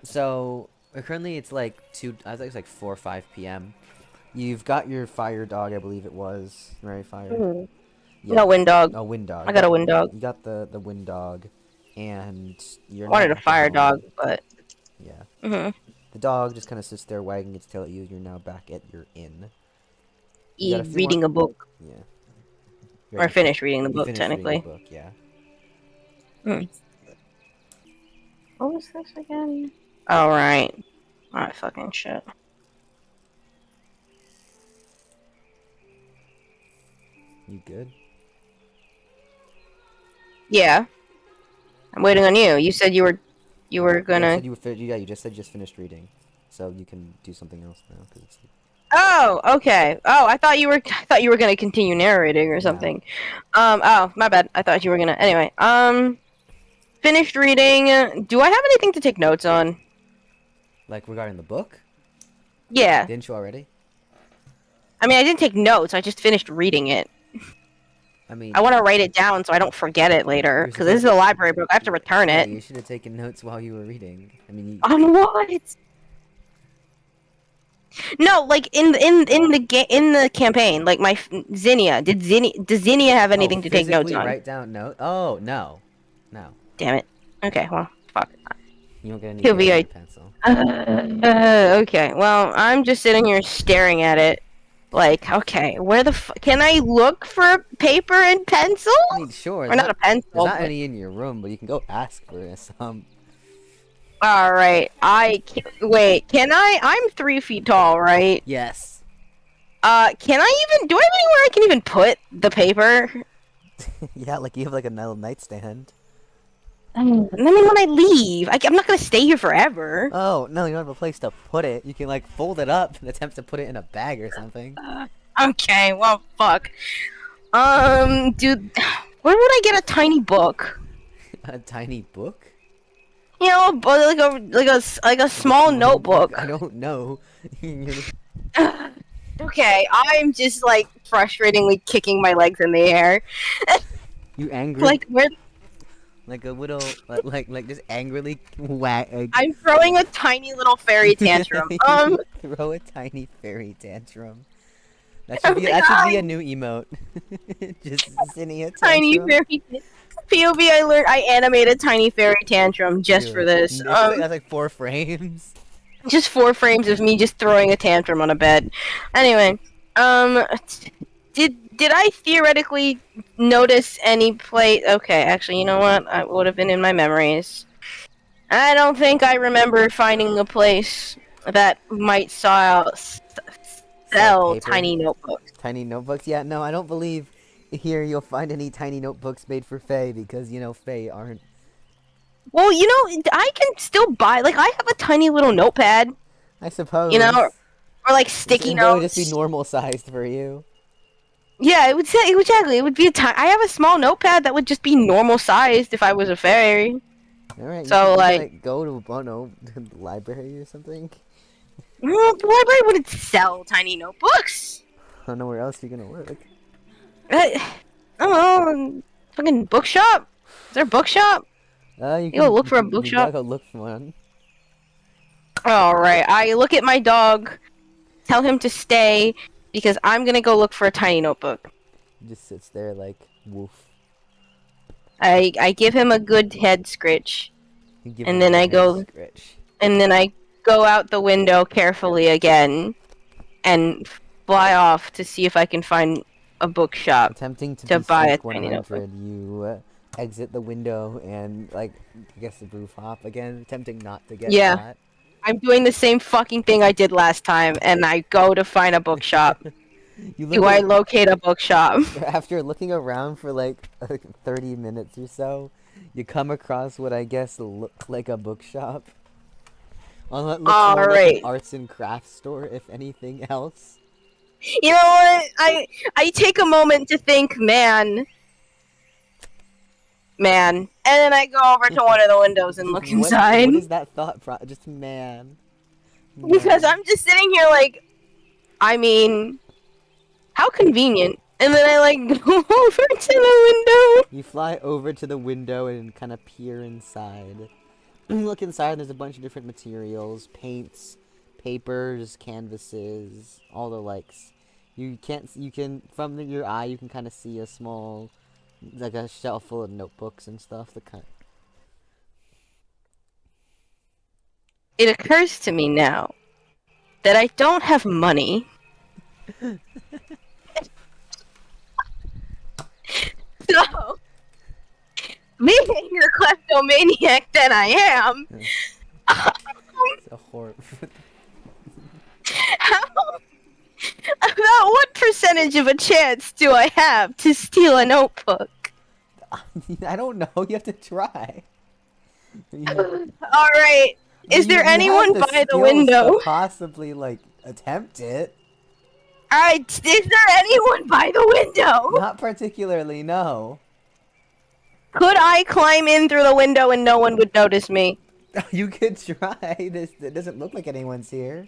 So currently it's like I think it's like 4 or 5 p.m. You've got your fire dog, I believe it was, right? Fire. Hmm. Yeah. No, wind dog. Oh, wind dog. I got a wind dog. You got the wind dog, and you're I wanted not a at the fire dog, home. but. Yeah. Hmm. The dog just kind of sits there wagging its tail at you. You're now back at your inn. You got a few more. Reading a book. Yeah. Right. Or finish reading the You book, finished reading the technically. book. Yeah. Hmm. What was this again? Oh, right. Alright, fucking shit. You good? Yeah. I'm waiting on you. You said you were Yeah, I gonna. said you were. Yeah, you just said you just finished reading, so you can do something else now because it's Oh, okay. Oh, I thought you were gonna continue narrating or no. something. Oh, my bad. I thought you were gonna. Anyway, finished reading. Do I have anything to take notes on? Like regarding the book, Yeah. didn't you already? I mean, I didn't take notes. I just finished reading it. I I mean, want to write it down so I don't forget it later. you're Because this supposed is a to. library book. I have to return Yeah, it. you should have taken notes while you were reading. I mean, On what? No, like in the campaign, like Zinnia. Does Zinnia have oh, anything to take notes physically on? write down note. Oh no, no, Damn it. Okay, well, fuck. you don't get any He'll be paper like, or pencil. okay. Well, I'm just sitting here staring at it. Like, okay, where the can I look for paper and pencil? I mean, sure, Or not a there's pencil, not but any in your room, but you can go ask for some. all right. Wait. Can I? I'm 3 feet tall, right? Yes. Can I even? Do I have anywhere I can even put the paper? Yeah, like you have like a little nightstand. I mean, when I leave, I'm not gonna stay here forever. Oh no, you don't have a place to put it. You can like fold it up and attempt to put it in a bag or something. Okay. Well, fuck. Dude, where would I get a tiny book? A tiny book? You know, but like a Like a small small book? I notebook. don't know. Okay, I'm just like frustratingly kicking my legs in the air. You angry? Like where Like a little, like just angrily whack. I'm throwing a tiny little fairy tantrum. You throw a tiny fairy tantrum. I'm like, That should be a "Hi, new emote. Just Zinnia tiny tantrum. fairy POV. I animated tiny fairy tantrum just Do for it. this. That's like 4 frames. Just 4 frames of me just throwing a tantrum on a bed. Anyway, um, did I theoretically notice any place? Okay, actually, you know what? I would have been in my memories. I don't think I remember finding a place that might Sell sell paper. tiny notebooks. Tiny notebooks? Yeah, no, I don't believe here you'll find any tiny notebooks made for Fae because, Fae aren't. Well, I can still buy. Like, I have a tiny little notepad, I or suppose. like sticky But it would just be notes. normal sized for you. Yeah, it would say exactly. It would be a tiny. I have a small notepad that would just be normal sized if I was a fairy. Alright, So you can, like, like, go to, I don't know, the library or something. the library wouldn't sell tiny notebooks. I don't know where else you're gonna look. I don't know. Fucking bookshop. Is there a bookshop? You go look for a You gotta bookshop. go look for one. All right. I look at my dog. Tell him to stay because I'm gonna go look for a tiny notebook. He just sits there like, woof. I give him a good head scritch, You give and him a then good I head go scratch. and then I go out the window carefully again and fly off to see if I can find a bookshop Attempting to to be buy a Sync tiny notebook. 100, you exit the window and, like, I guess the roof hop again, attempting not to get Yeah, caught. I'm doing the same fucking thing I did last time, and I go to find a bookshop. You look Do I ar- locate a bookshop? After looking around for like 30 minutes or so, you come across what I guess looks like a bookshop. Well, it looks more like an Alright. arts and crafts store, if anything else. You know what? I take a moment to think, man, and then I go over to one of the windows and look inside. What is that just man. Because Man. I'm just sitting here like, I mean, how convenient. And then I like go over to the window. You fly over to the window and kind of peer inside. Look inside. There's a bunch of different materials, paints, papers, canvases, all the likes. You can't. You can from your eye. You can kind of see a small, like a shelf full of notebooks and stuff. The kind. It occurs to me now that I don't have money. So, being the kleptomaniac that I am, It's a horror. how, about what percentage of a chance do I have to steal a notebook? I don't know. You have to try. Alright. Is there You anyone have by the skills window? to possibly like attempt it. Alright, is there anyone by the window? Not particularly. No. Could I climb in through the window and no one would notice me? You could try. It doesn't look like anyone's here.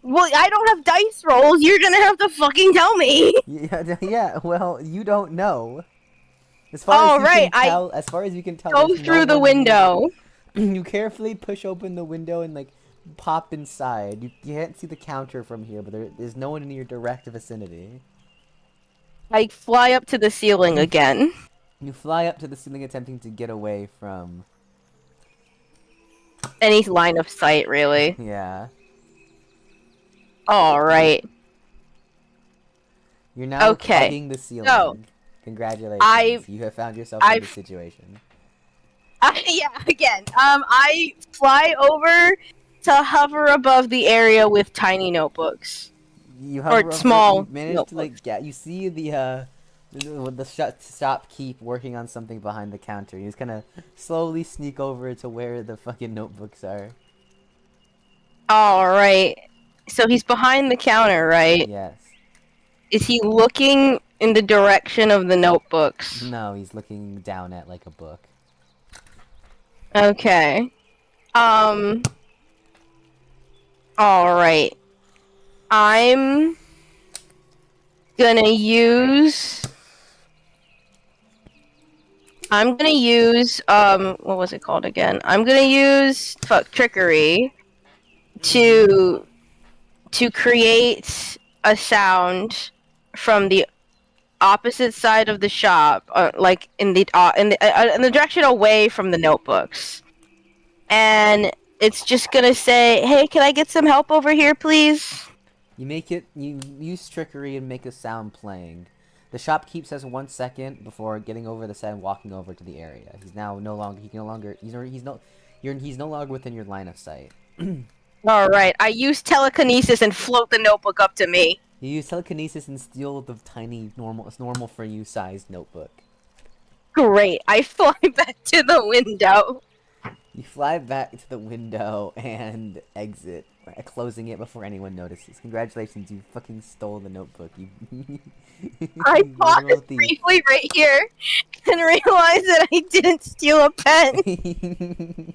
Well, I don't have dice rolls. You're gonna have to fucking tell me. Yeah, yeah. Well, you don't know. As far as far as you can tell, Go there's no through the one near window. You carefully push open the window and like pop inside. You can't see the counter from here, but there's no one in your direct vicinity. I fly up to the ceiling again. You fly up to the ceiling, attempting to get away from. Any line of sight, really. Yeah. Alright. You're now Okay. hugging the ceiling. So, Congratulations. You have found yourself in this situation. Yeah, again. I fly over to hover above the area with tiny notebooks. You hover over, small you manage to like you see the shopkeep working on something behind the counter. You just kind of slowly sneak over to where the fucking notebooks are. Alright. So he's behind the counter, right? Yes. Is he looking in the direction of the notebooks? No, he's looking down at like a book. Okay. Alright. I'm gonna use what was it called again? I'm gonna use trickery to create a sound from the opposite side of the shop, like in the direction away from the notebooks, and it's just gonna say, "Hey, can I get some help over here, please?" You use trickery and make a sound playing. The shopkeep says 1 second before getting over the set and walking over to the area. He's now no longer he's no longer within your line of sight. All right, I use telekinesis and float the notebook up to me. You use telekinesis and steal the tiny normal for you sized notebook. Great, I fly back to the window. You fly back to the window and exit, closing it before anyone notices. Congratulations, you fucking stole the notebook. You. I pause briefly right here and realize that I didn't steal a pen.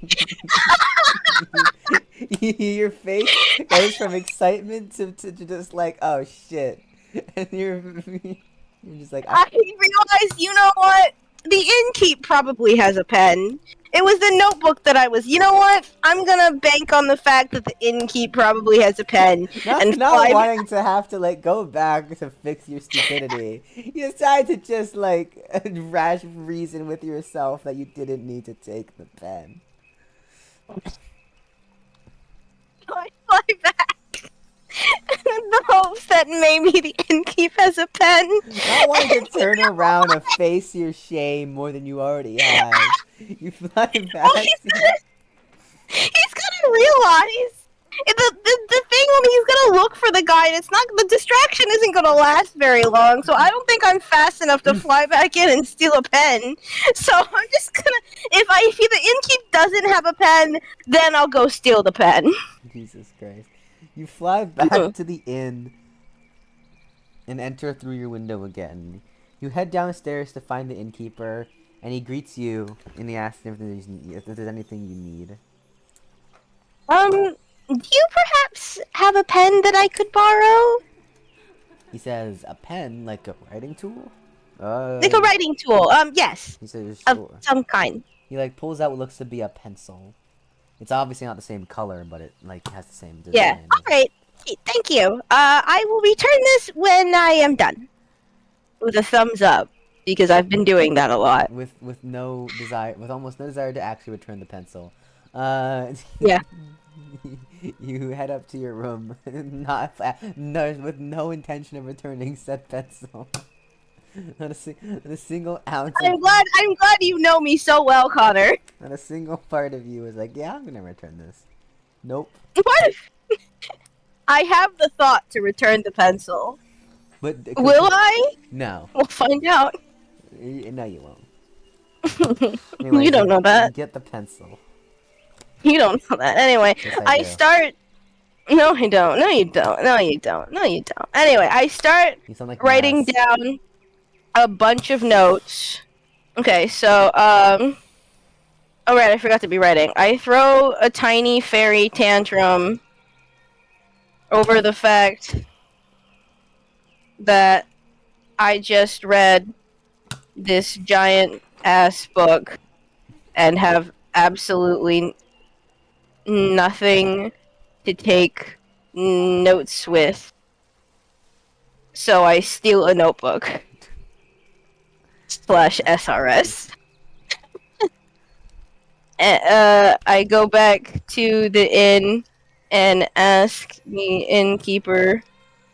Your face goes from excitement to just like, oh shit, and you're just like. I realized, you know what? The innkeep probably has a pen. It was the notebook that I was. You know what? I'm gonna bank on the fact that the innkeep probably has a pen. Not wanting to have to like go back to fix your stupidity. You decide to just like rash reason with yourself that you didn't need to take the pen. I fly back in the hopes that maybe the innkeep has a pen. Not wanting to turn around and face your shame more than you already have. You fly back. Well, he's gonna realize the thing when he's gonna look for the guy, and it's not, the distraction isn't gonna last very long. So I don't think I'm fast enough to fly back in and steal a pen. So I'm just gonna, if the innkeep doesn't have a pen, then I'll go steal the pen. Jesus Christ. You fly back to the inn and enter through your window again. You head downstairs to find the innkeeper, and he greets you and he asks if there's anything you need. Do you perhaps have a pen that I could borrow? He says, a pen? Like a writing tool? Like a writing tool, yes. He says, Of sure. some kind. He like pulls out what looks to be a pencil. It's obviously not the same color, but it like has the same Yeah. design. All right. Thank you. I will return this when I am done. With a thumbs up, because I've been doing that a lot. With no desire, with almost no desire to actually return the pencil. Uh, Yeah. you head up to your room, with no intention of returning said pencil. Not a single ounce of. I'm glad you know me so well, Connor. Not a single part of you is like, yeah, I'm gonna return this. Nope. What? I have the thought to return the pencil. But Will I? No. We'll find out. No, you won't. You Anyways, don't know that. get the pencil. You don't know that. Anyway, Yes, I do. start. No, I don't. No, you don't. No, you don't. No, you don't. Anyway, I start You sound like writing Mass. down a bunch of notes. Okay, so oh right, I forgot to be writing. I throw a tiny fairy tantrum over the fact that I just read this giant ass book and have absolutely nothing to take notes with. So I steal a notebook / SRS. I go back to the inn and ask the innkeeper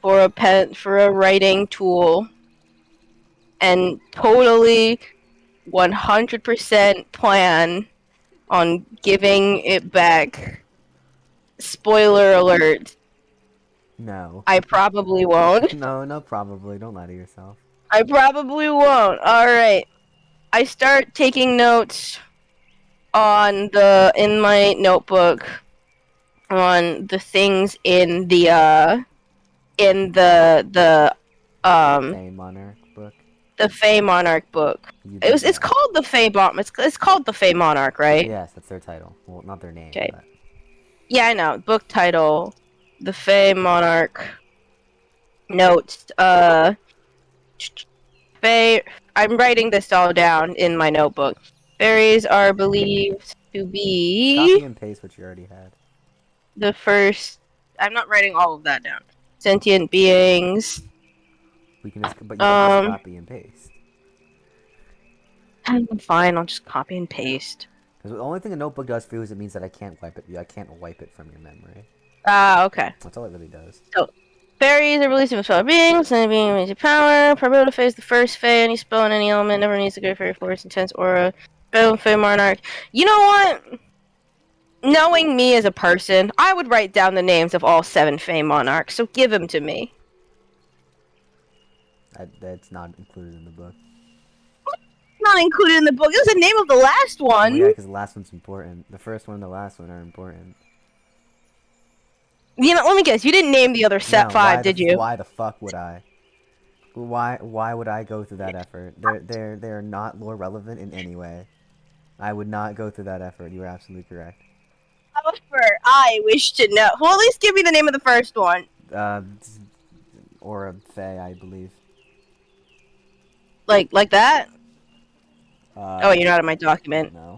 for a writing tool, and totally 100% plan on giving it back. Spoiler alert, No. I probably won't. No, probably. Don't lie to yourself. I probably won't. Alright. I start taking notes in my notebook on the things in the Fey Monarch book. the Fey Monarch book. It's called the Fey It's called the Fey Monarch, right? Yes, that's their title. Well, not their name, Okay. but. Yeah, I know. Book title, the Fey Monarch. Notes. Fey. I'm writing this all down in my notebook. Fairies are believed to be Copy and paste what you already had. the first. I'm not writing all of that down. Sentient beings. But you can just copy and paste. Fine, I'll just copy and paste. Because the only thing a notebook does for you is it means that I can't wipe it. I can't wipe it from your memory. Okay. That's all it really does. So, fairies are released from fellow beings, and being amazing power. Probability phase, the first Fey, any spell in any element never needs to go fairy force, intense aura. Fey Monarch. You know what? Knowing me as a person, I would write down the names of all 7 Fey Monarchs, so give them to me. That's not included in the book. Not included in the book. It was the name of the last one. Well, yeah, because the last one's important. The first one and the last one are important. You know, let me guess. You didn't name the other set 5, did you? Why the fuck would I? Why would I go through that effort? They're not lore relevant in any way. I would not go through that effort. You are absolutely correct. However, I wish to know. Well, at least give me the name of the first one. Or a Fey, I believe. Like that? Oh, you're not in my document. No.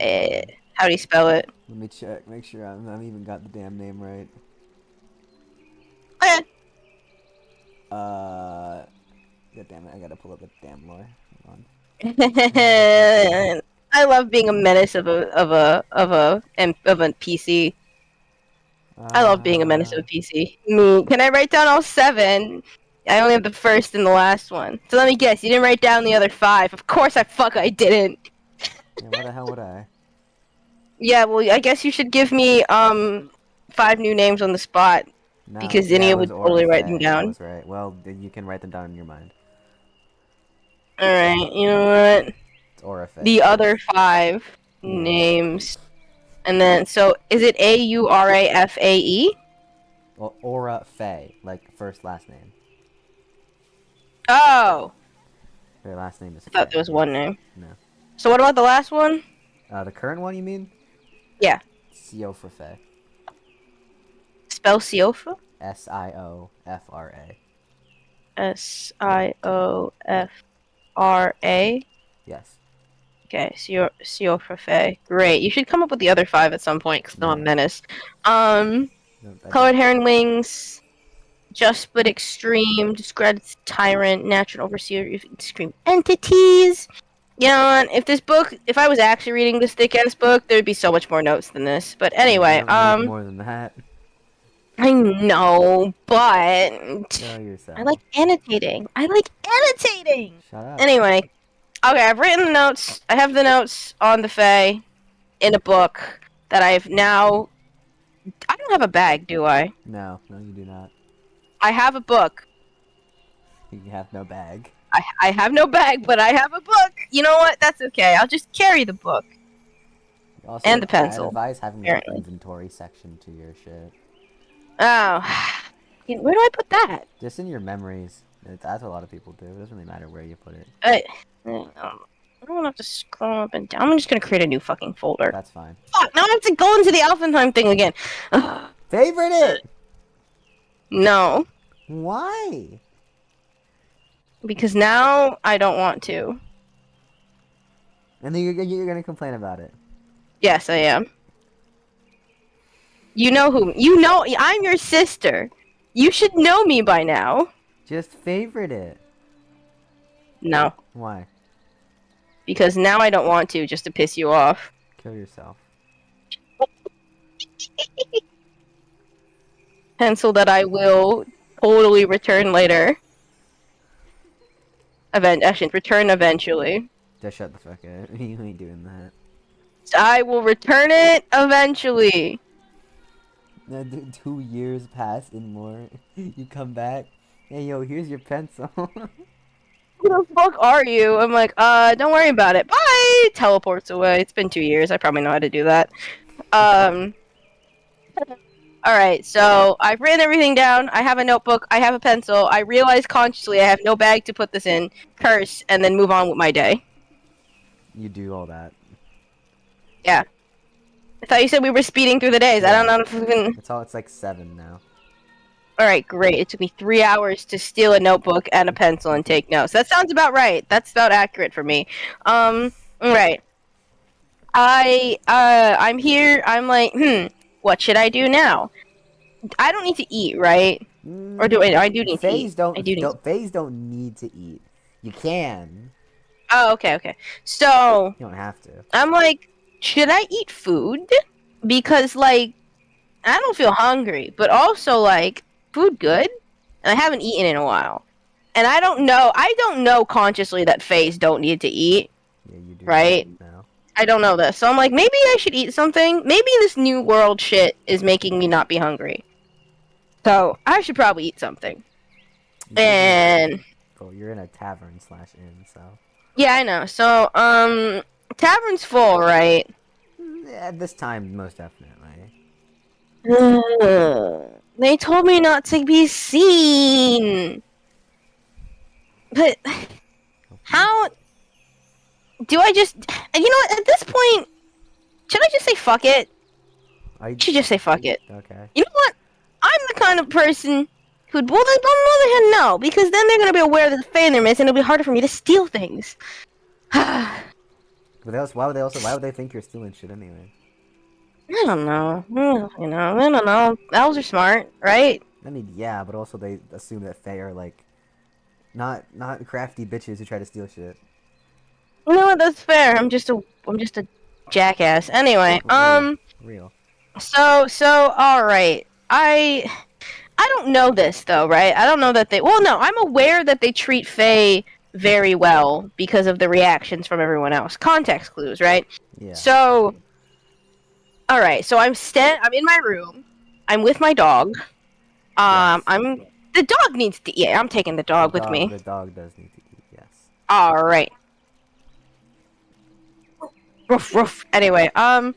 How do you spell it? Let me check. Make sure I've even got the damn name right. Okay. God damn it! I gotta pull up the damn lore. Hold I love being a menace of a PC. on. I love being a menace of a PC. Can I write down all 7? I only have the first and the last one. So let me guess, you didn't write down the other 5. Of course I didn't. Yeah, why the hell would I? Yeah, well, I guess you should give me 5 new names on the spot. No, Because Zinnia would totally write them down. That was right. Well, you can write them down in your mind. Alright, you know what? It's Aurafae. The other 5 names. And then, so, is it Aurafae? Well, Aurafae, like first last name. Oh! Their last name is Fae. I thought there was one name. No. So what about the last one? The current one, you mean? Yeah. Siofrafae. Spell Siofra? Siofra. Siofra. Yes. Okay, Sio Fafe. Great. You should come up with the other 5 at some point, because I'm a Nah. menace. No, Colored Heron Wings, Just But Extreme, Discredits Tyrant, Natural Overseer, Extreme Entities. You know, if I was actually reading this thick-ass book, there'd be so much more notes than this. But you anyway, don't need more than that. I know, but Kill I yourself. like annotating. I like annotating! Shut up. Anyway, okay, I've written the notes. I have the notes on the Fae in a book that I've now... I don't have a bag, do I? No, you do not. I have a book. You have no bag. I have no bag, but I have a book. You know what? That's okay. I'll just carry the book. Also, And the I'd pencil, advise having like an apparently. inventory section to your shit. Oh. Where do I put that? Just in your memories. That's what a lot of people do. It doesn't really matter where you put it. I don't have to scroll up and down. I'm just gonna create a new fucking folder. That's fine. Fuck, now I have to go into the Althvinhaim thing again. Favorite it! No. Why? Because now I don't want to. And then you're gonna complain about it. Yes, I am. You know who? You know, I'm your sister. You should know me by now. Just favorite it. No. Why? Because now I don't want to, just to piss you off. Kill yourself. Pencil that I will totally return later. Actually, return eventually. Just shut the fuck up. You ain't doing that. I will return it eventually. 2 years pass and more. You come back. Hey, yo, here's your pencil. Who the fuck are you? I'm like, don't worry about it. Bye! Teleports away. It's been 2 years. I probably know how to do that. Alright, so I've written everything down. I have a notebook. I have a pencil. I realize consciously I have no bag to put this in. Curse, and then move on with my day. You do all that. Yeah. I thought you said we were speeding through the days. Yeah. I don't know if we can... It's like 7 now. Alright, great. It took me 3 hours to steal a notebook and a pencil and take notes. That sounds about right. That's about accurate for me. Right. I'm here. I'm like, what should I do now? I don't need to eat, right? Or do I do need to eat? I do need to... Fays don't need to eat. You can. Oh, okay. So, You don't have to. I'm like, should I eat food? Because, like, I don't feel hungry, but also, like, food good? And I haven't eaten in a while. And I don't know consciously that Fays don't need to eat. Yeah, you do. Right? Now. I don't know this. So I'm like, maybe I should eat something. Maybe this new world shit is making me not be hungry. So, I should probably eat something. And... Well, you're in a tavern/inn, so... Yeah, I know. So, tavern's full, right? At this time, most definitely. They told me not to be seen. But how do I just... You know what? At this point, should I just say fuck it? I should just say fuck it. Okay. You know what? I'm the kind of person who'd... Well, then, on the other hand, no. Because then they're going to be aware that the fan they're missing, and it'll be harder for me to steal things. But why would they think you're stealing shit anyway? I don't know. I don't know. Elves are smart, right? I mean, yeah, but also they assume that Fae are like not crafty bitches who try to steal shit. You know what? That's fair. I'm just a jackass. Anyway, Real. So, all right. I don't know this though, right? I don't know that they. Well, no, I'm aware that they treat Fae very well because of the reactions from everyone else. Context clues, right? Yeah. So, all right. So I'm in my room. I'm with my dog. Yes. The dog needs to eat. I'm taking the dog with me. The dog does need to eat. Yes. All right. Roof, roof. Anyway, Okay.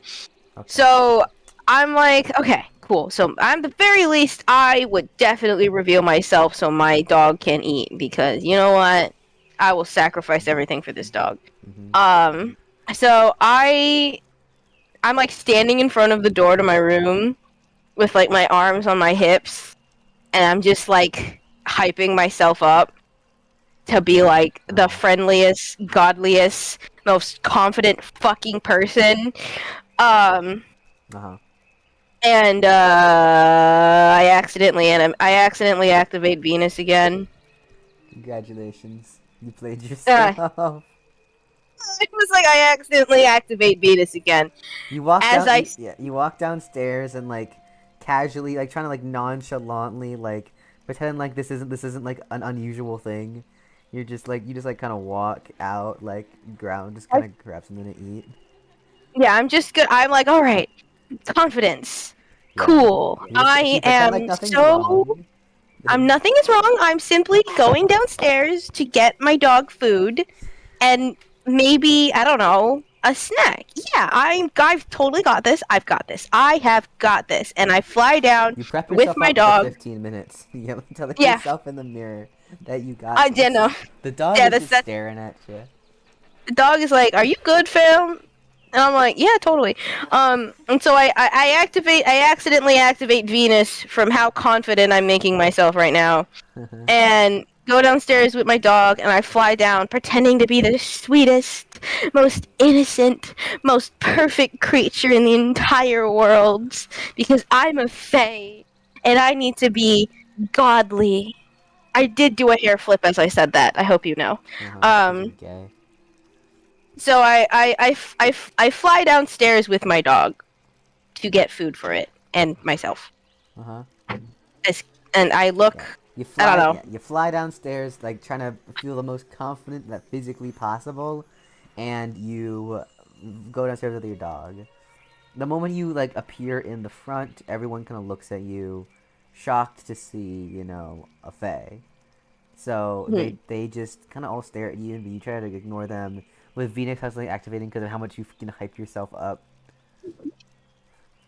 So I'm like, okay, cool. So at the very least, I would definitely reveal myself so my dog can eat because you know what? I will sacrifice everything for this dog. Mm-hmm. So I'm like standing in front of the door to my room with like my arms on my hips, and I'm just like hyping myself up to be like the Uh-huh. friendliest, godliest, most confident fucking person. Um, Uh-huh. and I accidentally activate Venus again. Congratulations. You played Uh, yourself. it was like I accidentally activate Venus again. You walk As down I yeah, you walk downstairs and like casually like trying to like nonchalantly like pretend like this isn't like an unusual thing. You just like kind of walk out like ground just kind of grab something to eat. yeah, I'm just good. I'm like, all right, confidence, Yeah. cool. So I you pretend like am nothing's so. wrong. I'm Then nothing is wrong. I'm simply going downstairs to get my dog food, and maybe I don't know a snack. Yeah, I've totally got this. I've got this. I have got this, and I fly down you prep with yourself my up for dog. 15 minutes. You're telling Yeah, yourself in the mirror that you got I did this. know. The dog Yeah, is that's just that. staring at you. The dog is like, "Are you good, fam?" And I'm like, "Yeah, totally." And so I accidentally activate Venus from how confident I'm making myself right now, and go downstairs with my dog, and I fly down pretending to be the sweetest, most innocent, most perfect creature in the entire world because I'm a fae and I need to be godly. I did do a hair flip as I said that. I hope you know. Because you're Um, gay. so I fly downstairs with my dog to get food for it and myself. Uh-huh. As, and I Yeah. look, You I don't fly know. yeah, you fly downstairs like trying to feel the most confident that physically possible and you go downstairs with your dog. The moment you like appear in the front, everyone kind of looks at you shocked to see, a fae. So Hmm. they just kind of all stare at you and you try to ignore them with Venus constantly activating because of how much you hype yourself up.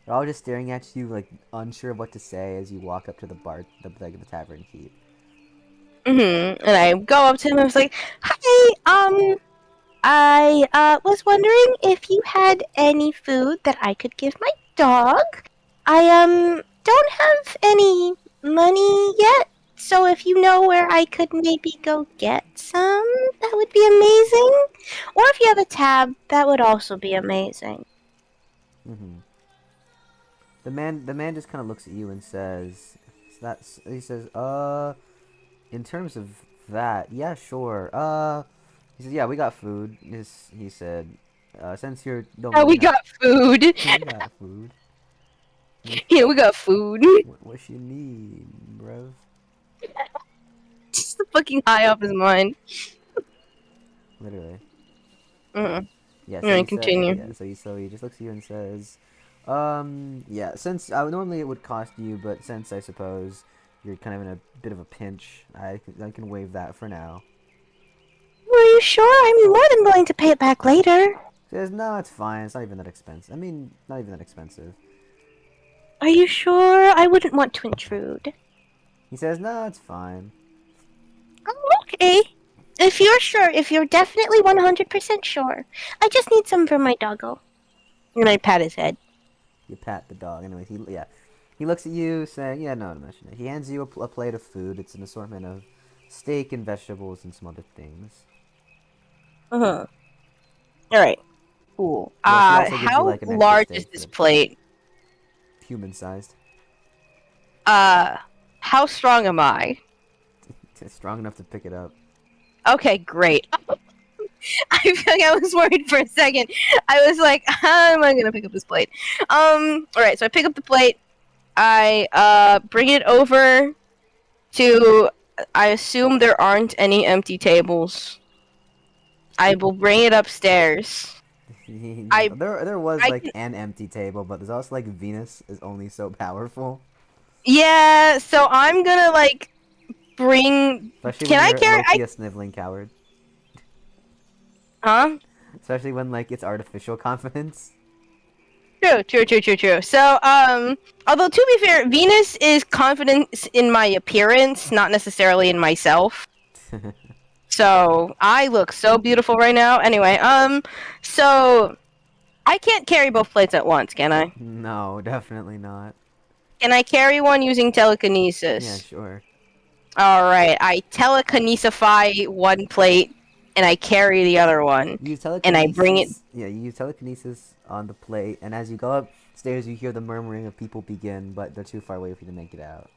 They're all just staring at you, like unsure of what to say as you walk up to the tavern keep. And I go up to him and I was like, "Hi, I was wondering if you had any food that I could give my dog. I don't have any money yet, so if you know where I could maybe go get some, that would be amazing. Or if you have a tab, that would also be amazing." Mm-hmm. The man just kind of looks at you and says, he says, in terms of that, yeah, sure. He says, yeah, we got food. He said, since you don't Yeah, really we have, got food. we got food. Yeah, we got food. What you need, bruv? Just fucking high off his mind. Literally. Mm. Yeah. So Anyway, he said, continue. yeah. So he just looks at you and says, yeah. Since normally it would cost you, but since I suppose you're kind of in a bit of a pinch, I can waive that for now. Are you sure? I'm more than willing to pay it back later. He says, no, it's fine. It's not even that expensive. I mean, not even that expensive. Are you sure? I wouldn't want to intrude. He says, no, it's fine. Oh, okay. If you're sure, if you're definitely 100% sure, I just need some for my doggo. And I pat his head. You pat the dog. Anyways, he looks at you, saying, yeah, no, I'm mention it. He hands you a plate of food. It's an assortment of steak and vegetables and some other things. Uh-huh. Alright. Cool. He also gives you How like an extra large is steak this for plate? human sized. Uh, how strong am I? It's strong enough to pick it up. Okay, great. I feel like I was worried for a second. I was like, how am I gonna pick up this plate? Alright, so I pick up the plate. I bring it over to, I assume there aren't any empty tables. I will bring it upstairs. I There was I like can, an empty table, but there's also like Venus is only so powerful. yeah, so I'm gonna like bring, Especially can when I you're carry, Loki a sniveling coward. huh? Especially when like it's artificial confidence. True. So, although to be fair, Venus is confident in my appearance, not necessarily in myself. So, I look so beautiful right now. Anyway, so I can't carry both plates at once, can I? No, definitely not. Can I carry one using Yeah, telekinesis? sure. Alright, I telekinesify one plate, and I carry the other one, You use and I bring it. telekinesis. Yeah, you use telekinesis on the plate, and as you go upstairs, you hear the murmuring of people begin, but they're too far away for you to make it out.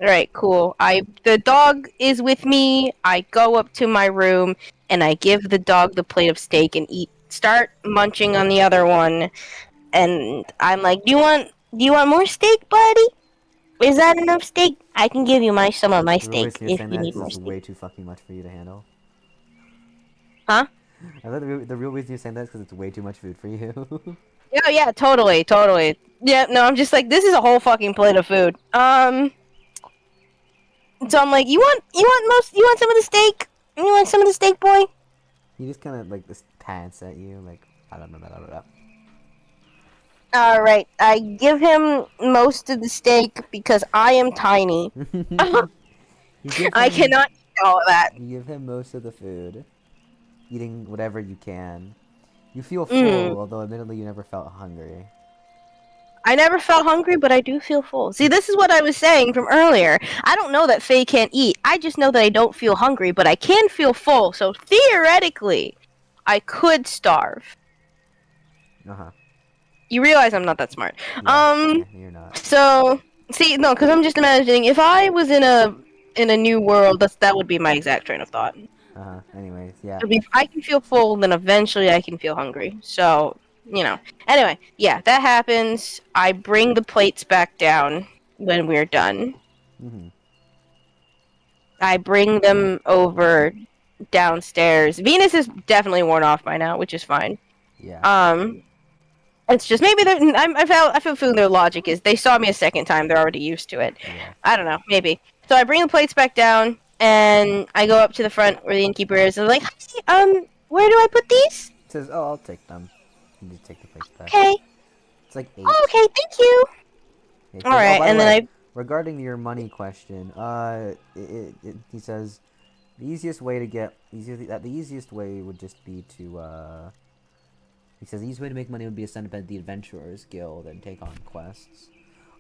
Alright, cool. The dog is with me. I go up to my room, and I give the dog the plate of steak and start munching on the other one. And I'm like, do you want more steak, buddy? Is that enough steak? I can give you some of my The real steak reason you're if saying you that need is more it's steak. way too fucking much for you to handle. Huh? I thought the real reason you're saying that is because it's way too much food for you. Yeah, yeah, totally, totally. Yeah, no, I'm just like, this is a whole fucking plate of food. So I'm like, you want some of the steak? You want some of the steak, boy? He just kind of like this pants at you, like I don't know. All right, I give him most of the steak because I am tiny. You give I him cannot eat all of that. you give him most of the food, eating whatever you can. You feel Mm. full, although admittedly you never felt hungry. I never felt hungry, but I do feel full. See, this is what I was saying from earlier. I don't know that Faye can't eat. I just know that I don't feel hungry, but I can feel full. So theoretically, I could starve. Uh huh. You realize I'm not that smart. Yeah, you're not. So see, no, because I'm just imagining if I was in a new world, that would be my exact train of thought. Uh huh. Anyways, yeah. If I can feel full, then eventually I can feel hungry. So, Anyway, yeah, that happens. I bring the plates back down when we're done. Mhm. I bring them over downstairs. Venus is definitely worn off by now, which is fine. Yeah. It's just maybe I feel feeling their logic is they saw me a second time, they're already used to it. Yeah. I don't know, maybe. So I bring the plates back down, and I go up to the front where the innkeeper is, and I'm like, "Hi, where do I put these?" It says, "Oh, I'll take them." You just take the plates back. Okay. It's like 8. Oh, okay, thank you. It All says, "Oh, right, by the and then way, regarding your money question, he says the easiest way to get the easiest way would just be to he says the easiest way to make money would be to sign up at the Adventurers Guild and take on quests.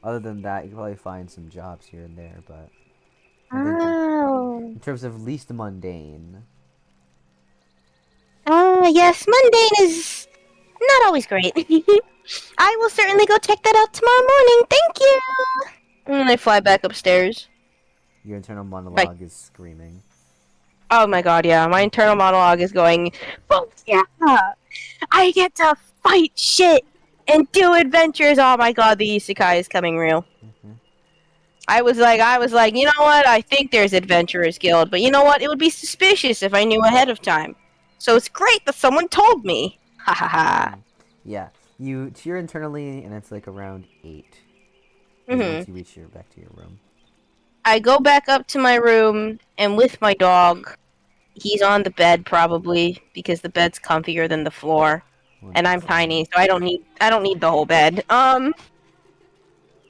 Other than that, you can probably find some jobs here and there, but I think Oh. in terms of least mundane, Yes, mundane is not always great. I will certainly go check that out tomorrow morning. Thank you. And then I fly back upstairs. your internal Like, monologue is screaming. oh my god, yeah, my internal monologue is going, "Fuck yeah! I get to fight shit and do adventures." Oh my god, the isekai is coming real. Hmm. I was like, you know what? I think there's Adventurers Guild, but you know what? It would be suspicious if I knew ahead of time. So it's great that someone told me. Ha ha ha. Yeah, you cheer internally, and it's like around 8. Is Mhm. once you reach back to your room. I go back up to my room, and with my dog, he's on the bed probably because the bed's comfier than the floor, and I'm 100%. tiny, so I don't need the whole bed.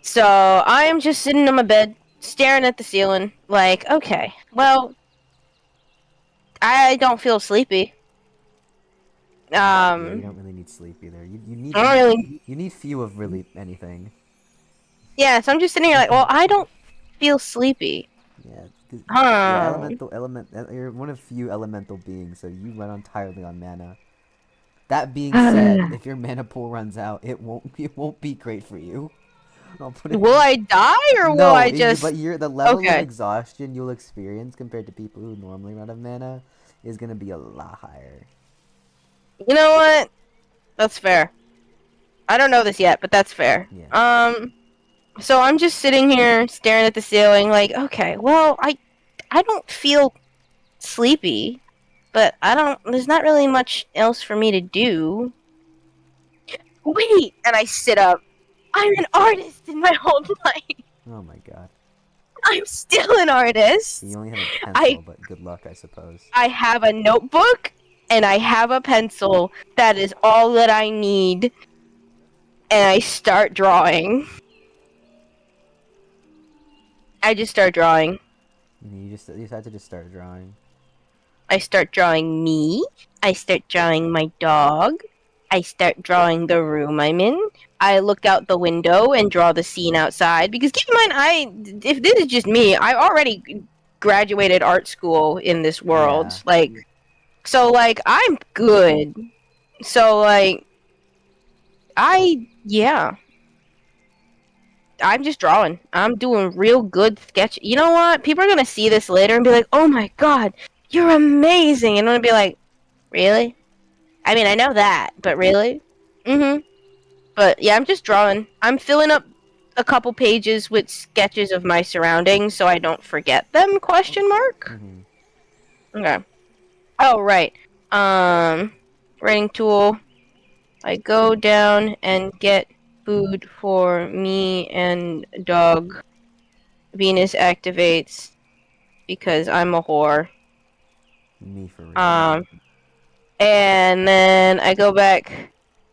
So I am just sitting on my bed, staring at the ceiling, like, okay, well, I don't feel sleepy. Yeah, you don't really need sleep either. You need I don't really. you need few of really anything. Yeah, so I'm just sitting here like, well, I don't feel sleepy. Yeah, 'cause you're Huh. you're one of few elemental beings, so you run entirely on mana. That being said, if your mana pool runs out, it won't be great for you. I'll put it. Will I die or will No, I just? but the level of Okay. exhaustion you'll experience compared to people who normally run out of mana is gonna be a lot higher. You know what? That's fair. I don't know this yet, but that's fair. Yeah. So I'm just sitting here staring at the ceiling, like, okay, well, I don't feel sleepy, but I don't. There's not really much else for me to do. Wait, and I sit up. I'm an artist in my whole life. Oh my god. I'm still an artist. You only have a I pencil, but good luck, I suppose. I have a notebook and I have a pencil. That is all that I need. And I start drawing. I just start drawing. You have to just start drawing. I start drawing me. I start drawing my dog. I start drawing the room I'm in. I look out the window and draw the scene outside. Because keep in mind, if this is just me, I already graduated art school in this Yeah. world. Like, so, like, I'm good. So, like, yeah. I'm just drawing. I'm doing real good sketch. You know what? People are gonna see this later and be like, "Oh my god, you're amazing!" And I'm gonna be like, "Really? I mean, I know that, but really?" Mm-hmm. But yeah, I'm just drawing. I'm filling up a couple pages with sketches of my surroundings so I don't forget them? Question mark. Mhm. Okay. Oh right. Um, writing tool. I go down and get food for me and dog. Venus activates because I'm a whore. Me for real. Um, and then I go back,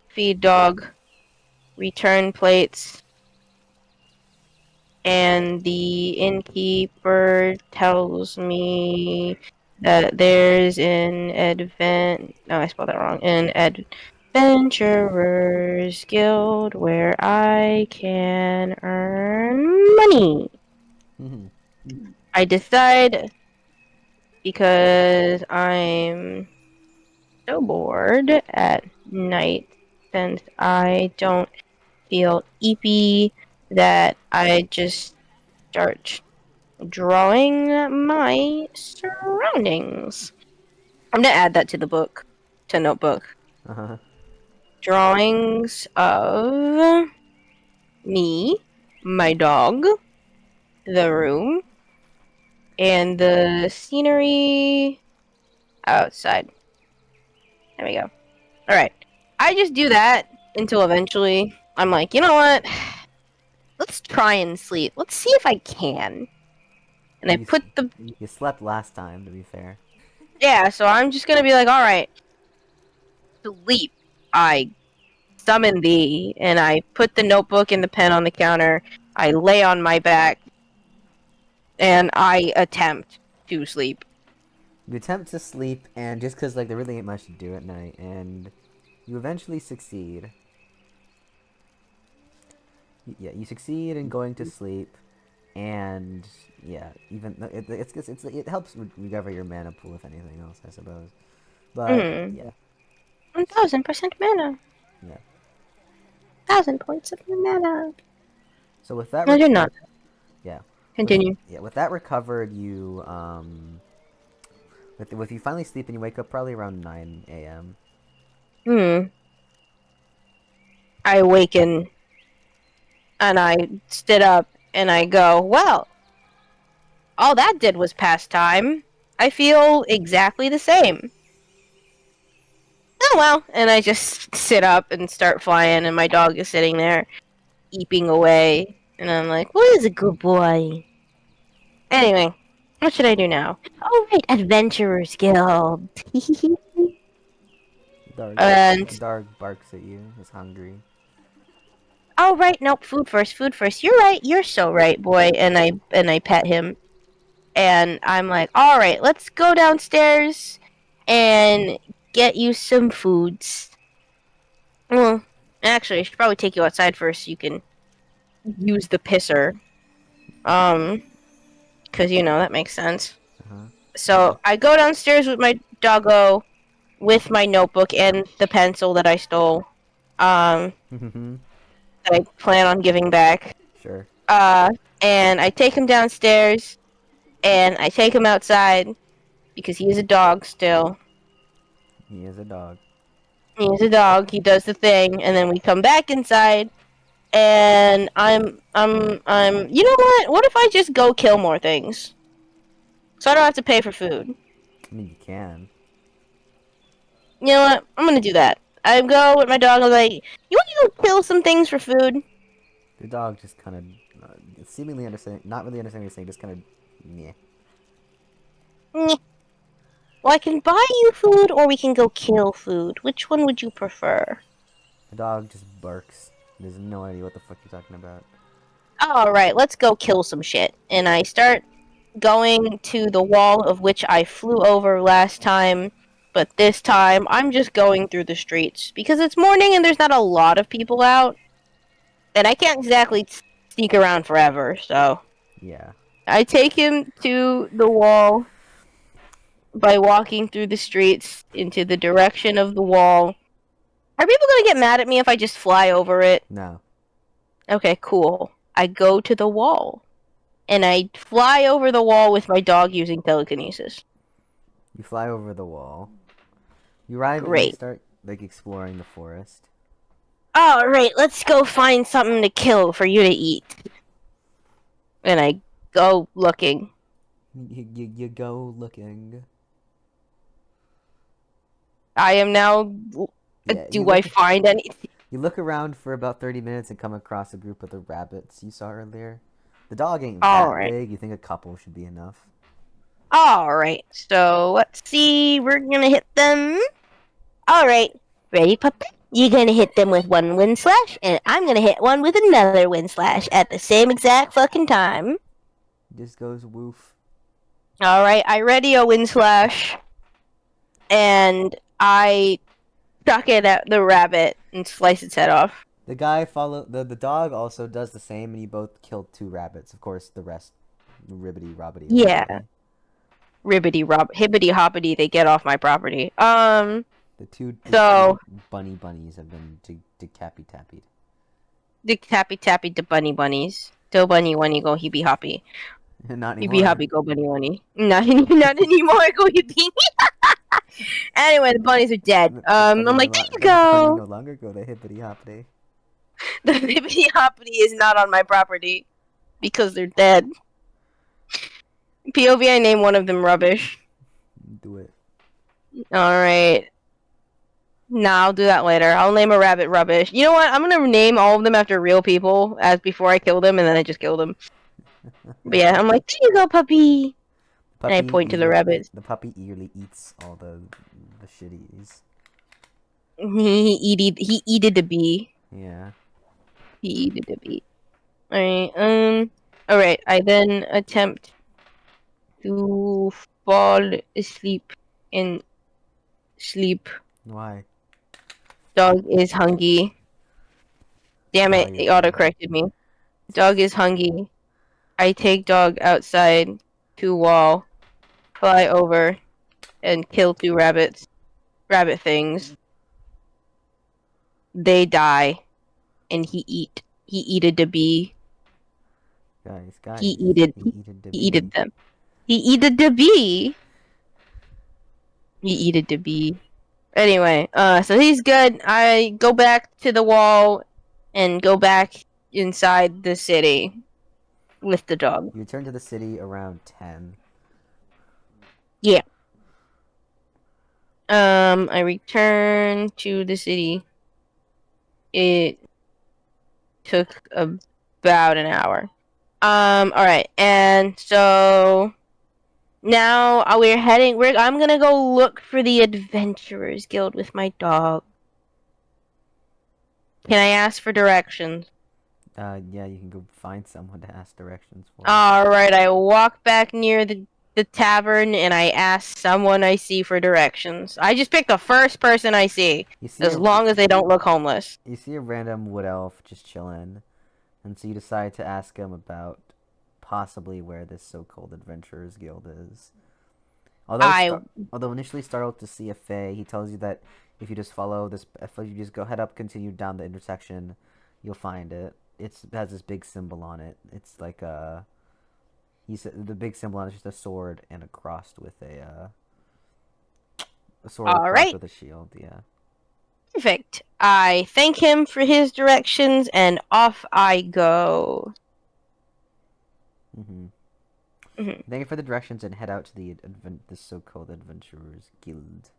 feed dog, return plates, and the innkeeper tells me that there's an no, I spelled that wrong. An adventurers guild where I can earn money. Mhm. I decide because I'm so bored at night since I don't feel eepy that I just start drawing my surroundings. I'm gonna add that to the book, to notebook. Uh-huh. Drawings of me, my dog, the room, and the scenery outside. There we go. Alright. I just do that until eventually I'm like, you know what? Let's try and sleep. Let's see if I can. And I You put the you slept last time, to be fair. yeah, so I'm just gonna be like, alright, sleep. I summon thee, and I put the notebook and the pen on the counter. I lay on my back, and I attempt to sleep. You attempt to sleep, and just because like there really ain't much to do at night, and you eventually succeed. Yeah, you succeed in going to sleep, and yeah, even it helps recover your mana pool if anything else, I suppose. But Hmm. yeah, 1000% mana. yeah. 1000 points of mana. So with that, No, you're not. yeah, Continue. with that recovered, you with you finally sleep and you wake up probably around 9 a.m. Hmm. I awaken, and I stood up, and I go, well, all that did was pass time. I feel exactly the same. Oh well, and I just sit up and start flying, and my dog is sitting there, eeping away, and I'm like, "What is a good boy?" Anyway, what should I do now? Oh right, Adventurers Guild. Dark, And Dark barks at you. Is hungry. oh right, nope, food first, food first. You're right, you're so right, boy. And I pet him, and I'm like, all right, let's go downstairs and get you some foods. Well, actually, I should probably take you outside first so you can use the pisser. Um, because that makes sense. Uh-huh. So I go downstairs with my doggo, with my notebook and the pencil that I stole. Um, that I plan on giving back. Sure. Uh, and I take him downstairs, and I take him outside because he is a dog still. He is a dog. He is a dog. He does the thing, and then we come back inside. And I'm. You know what? What if I just go kill more things, so I don't have to pay for food? I mean, you can. You know what? I'm gonna do that. I go with my dog. I'm like, you want to go kill some things for food? The dog just kind of, seemingly understanding, not really understanding what you're saying, just kind of, yeah. Nyeh. Well, I can buy you food, or we can go kill food. Which one would you prefer? The dog just barks. There's no idea what the fuck you're talking about. Alright, let's go kill some shit. And I start going to the wall of which I flew over last time, but this time I'm just going through the streets because it's morning and there's not a lot of people out, and I can't exactly sneak around forever, so Yeah. I take him to the wall by walking through the streets into the direction of the wall. Are people gonna get mad at me if I just fly over it? No. Okay, cool. I go to the wall. And I fly over the wall with my dog using telekinesis. You fly over the wall. You arrive and you Great. start, like, exploring the forest. Alright, let's go find something to kill for you to eat. And I go looking. You go looking. I am now. Yeah, Do I find anything? You look around for about 30 minutes and come across a group of the rabbits you saw earlier. The dog ain't that Alright. big. You think a couple should be enough. Alright, so let's see. We're gonna hit them. Alright. Ready, puppy? You're gonna hit them with one wind slash, and I'm gonna hit one with another wind slash at the same exact fucking time. Just goes woof. Alright, I ready a wind slash. And I chuck it at the rabbit and slice its head off. The dog also does the same, and you both killed 2 rabbits. Of course, the rest, ribbity robbity. Yeah. Hibbity hoppity, they get off my property. The two bunnies have been decapitated. The tappy tappy the bunnies. Do bunny bunny go hippy hoppy. Not Hippy anymore. hoppy go bunny bunny. Not anymore. Go hippy. Anyway, the bunnies are dead. I'm like, there you The bunny go. no longer go the hippity hoppity. The hippity hoppity is not on my property because they're dead. POV, I name one of them rubbish. Do it. Alright. Nah, I'll do that later. I'll name a rabbit rubbish. You know what? I'm gonna name all of them after real people as before I kill them, and then I just kill them. But yeah, I'm like, there you go, puppy. And I point to the rabbits. The puppy eagerly eats all the shitties. He eated the bee. Yeah. He eated the bee. Alright, alright, I then attempt to fall asleep and sleep. Why? Dog is hungry. Damn it, it auto-corrected me. Dog is hungry. I take dog outside to wall, fly over, and kill 2 rabbits. Rabbit things. They die, and he eated the bee. Guys. He eated them. He eated the bee. He eated the bee. Anyway, so he's good. I go back to the wall and go back inside the city with the dog. You return to the city around 10. Yeah. I return to the city. It took about an hour. Alright, and so now I'm gonna go look for the Adventurers Guild with my dog. Can I ask for directions? Yeah, you can go find someone to ask directions for. Alright, I walk back near the tavern and I ask someone I see for directions. I just pick the first person I see, as long as they don't look homeless. You see a random wood elf just chilling, and so you decide to ask him about possibly where this so-called Adventurers Guild is. Although initially startled to see a fae, he tells you that if you just head up, continue down the intersection, you'll find it. It has this big symbol on it. It's like the big symbol on it is just a sword and a cross with a sword crossed with a shield. Yeah. Perfect. I thank him for his directions, and off I go. Thank you for the directions and head out to the so-called Adventurers Guild.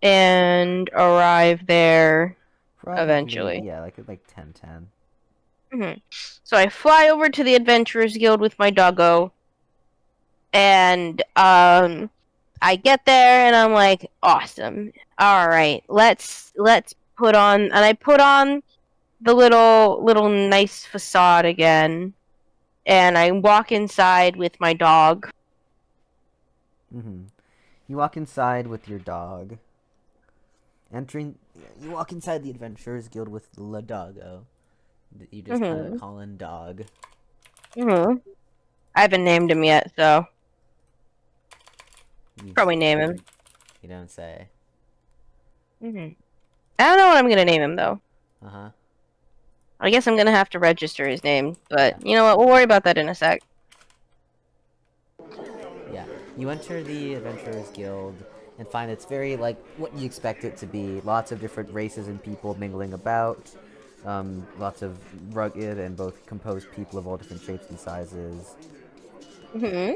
And arrive there eventually. Yeah, like 10:10. So I fly over to the Adventurers Guild with my doggo, and I get there and I'm like, awesome. All right, let's put on, and I put on the little nice facade again, and I walk inside with my dog. You walk inside with your dog. You walk inside the Adventurers Guild with the doggo. You just kind of Mhm. call in dog. Mhm. I haven't named him yet, so You, probably name him. you don't say. Mhm. I don't know what I'm gonna name him though. Uh-huh. I guess I'm gonna have to register his name, but Yeah. you know what? We'll worry about that in a sec. Yeah. You enter the Adventurers Guild and find it's very like what you expect it to be. Lots of different races and people mingling about. Lots of rugged and both composed people of all different shapes and sizes. Mhm.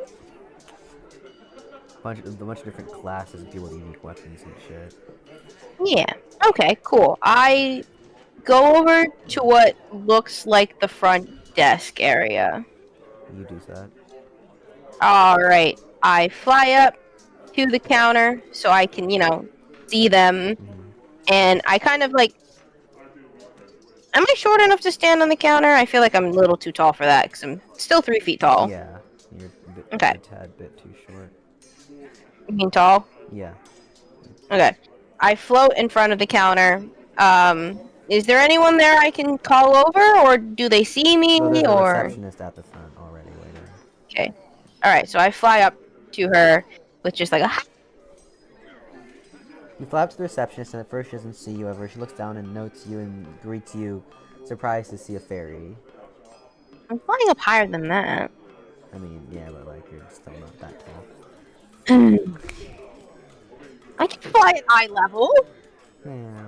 A bunch of different classes and people with unique weapons and shit. Yeah. Okay. Cool. I go over to what looks like the front desk area. You do that. All right. I fly up to the counter so I can, see them, Mm-hmm. and I kind of like. Am I short enough to stand on the counter? I feel like I'm a little too tall for that because I'm still 3 feet tall. Yeah. You're Okay. a tad bit too short. You mean tall? Yeah. Okay. I float in front of the counter. Is there anyone there I can call over, or do they see me, No, there's a or? receptionist at the front already waiting. Okay. All right. So I fly up to her with just like a. You fly up to the receptionist, and at first she doesn't see you ever. She looks down and notes you and greets you, surprised to see a fairy. I'm flying up higher than that. I mean, yeah, but like you're still not that tall. I can fly at eye level. Yeah.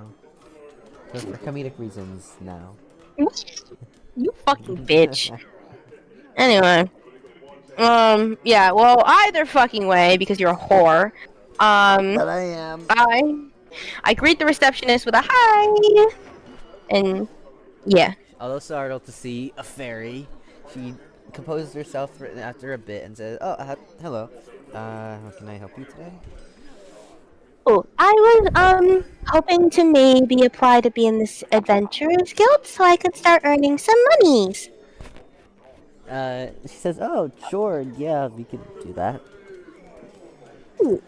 For comedic reasons, now. You fucking bitch. Anyway. Yeah, well, either fucking way, because you're a whore. But I am. I I greet the receptionist with a hi, and yeah. Although startled to see a fairy, she composes herself after a bit and says, "Oh, hello. How can I help you today?" Oh, I was hoping to maybe apply to be in this adventurers guild so I could start earning some monies. She says, "Oh, sure, yeah, we could do that." Ooh,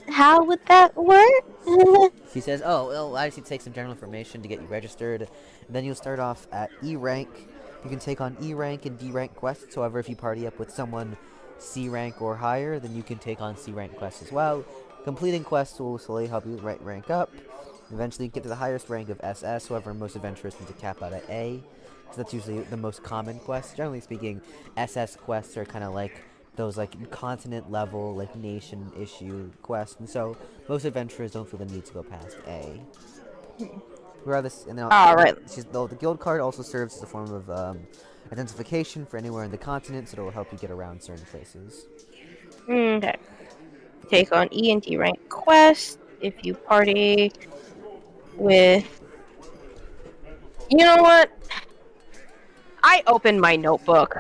how would that work? She says, "Oh, well, I just need to take some general information to get you registered. And then you'll start off at E rank. You can take on E rank and D rank quests. However, if you party up with someone C rank or higher, then you can take on C rank quests as well. Completing quests will slowly help you rank up. Eventually, you get to the highest rank of SS. However, most adventurers tend to cap out at A, so that's usually the most common quest. Generally speaking, SS quests are kind of like those like continent level, like nation issue quests, and so most adventurers don't feel the need to go past A. Regardless, and All right. the guild card also serves as a form of identification for anywhere in the continent, so it'll help you get around certain places. Okay. Take on E and D rank quest if you party with. You know what? I opened my notebook.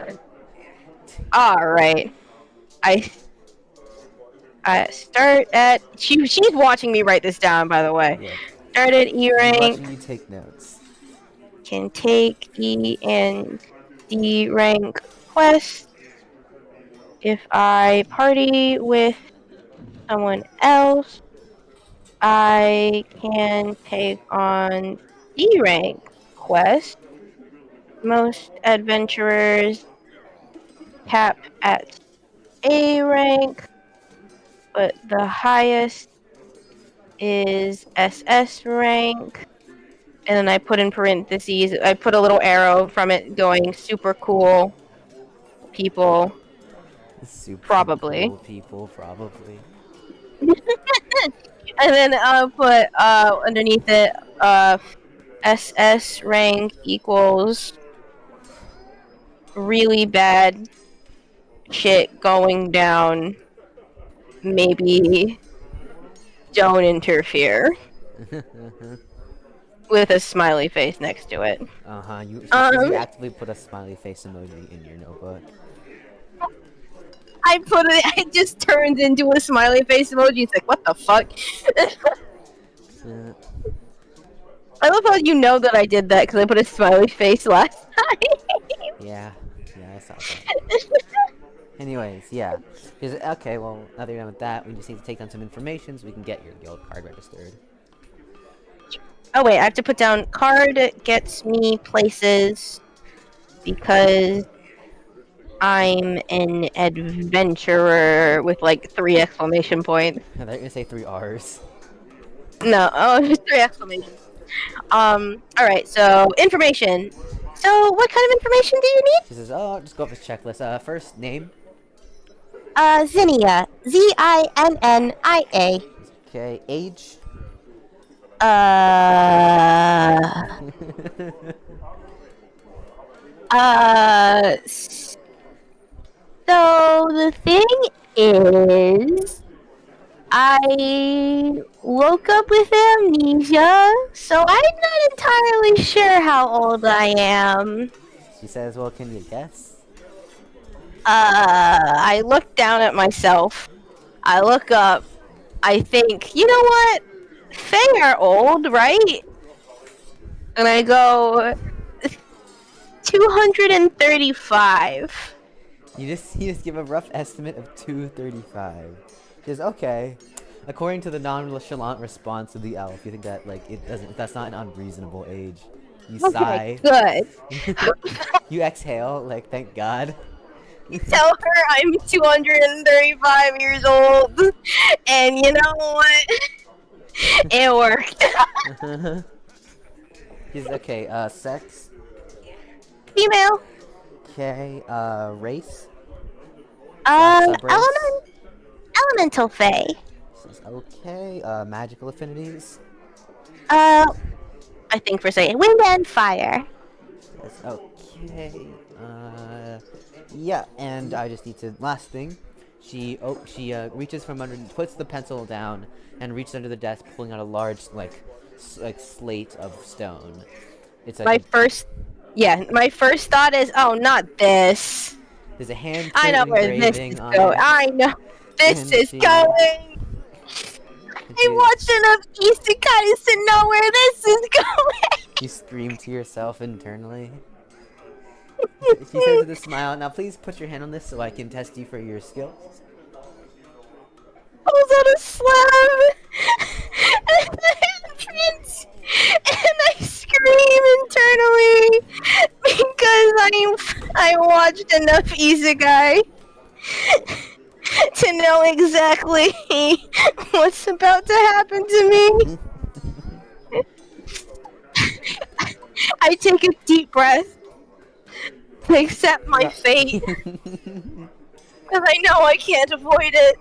All right. I I start at. She's watching me write this down, by the way. Yeah, Start at E she's watching rank. you take notes. Can take E and D rank quest if I party with someone else. I can take on D rank quest. Most adventurers cap at A rank, but the highest is SS rank. And then I put in parentheses, I put a little arrow from it going super cool people, Super probably. cool people, probably. And then I'll put underneath it SS rank equals really bad shit going down. Maybe don't interfere with a smiley face next to it. Uh-huh. She sees you Um, actively put a smiley face emoji in your notebook. I put it. It just turns into a smiley face emoji. It's like, what the fuck? Uh, I love how you know that I did that because I put a smiley face last time. yeah. Yeah, I saw that. Anyways, yeah. She's okay, well, now that you're done with that, we just need to take down some information so we can get your guild card registered. Oh wait, I have to put down card gets me places because I'm an adventurer with like 3 exclamation points. I thought you were gonna say 3 R's. No, oh, just 3 exclamations. Alright, so information. So what kind of information do you need? She says, "Oh, just go up this checklist. First name. Zinnia. Zinnia. Okay, age. Uh, so the thing is, I woke up with amnesia, so I'm not entirely sure how old I am. She says, "Well, can you guess?" I look down at myself. I look up. I think, you know what? Fae are old, right? And I go, 235. You just give a rough estimate of 235. She says, "Okay." According to the nonchalant response of the elf, you think that that's not an unreasonable age. You Okay, sigh. good. You exhale, like thank God. Tell her I'm 235 years old. And you know what? It worked. He's okay. Sex. Female. Okay. Race. Subrace. Elemental Fae. Says, okay. Magical affinities. I think for saying wind and fire. Says, okay. Yeah. And I just need to. Last thing. She reaches from under, puts the pencil down, and reaches under the desk, pulling out a large slate of stone. It's like my first thought is, oh, not this. there's a handprint I know where this engraving is on going. it. I know this And is she- going. and I she- watched enough isekais to know where this is going. You scream to yourself internally. She says with a smile, "Now please put your hand on this so I can test you for your skills." Pulls out a slab and prints, and I scream internally because I watched enough isekai to know exactly what's about to happen to me. I take a deep breath to accept my fate, because I know I can't avoid it.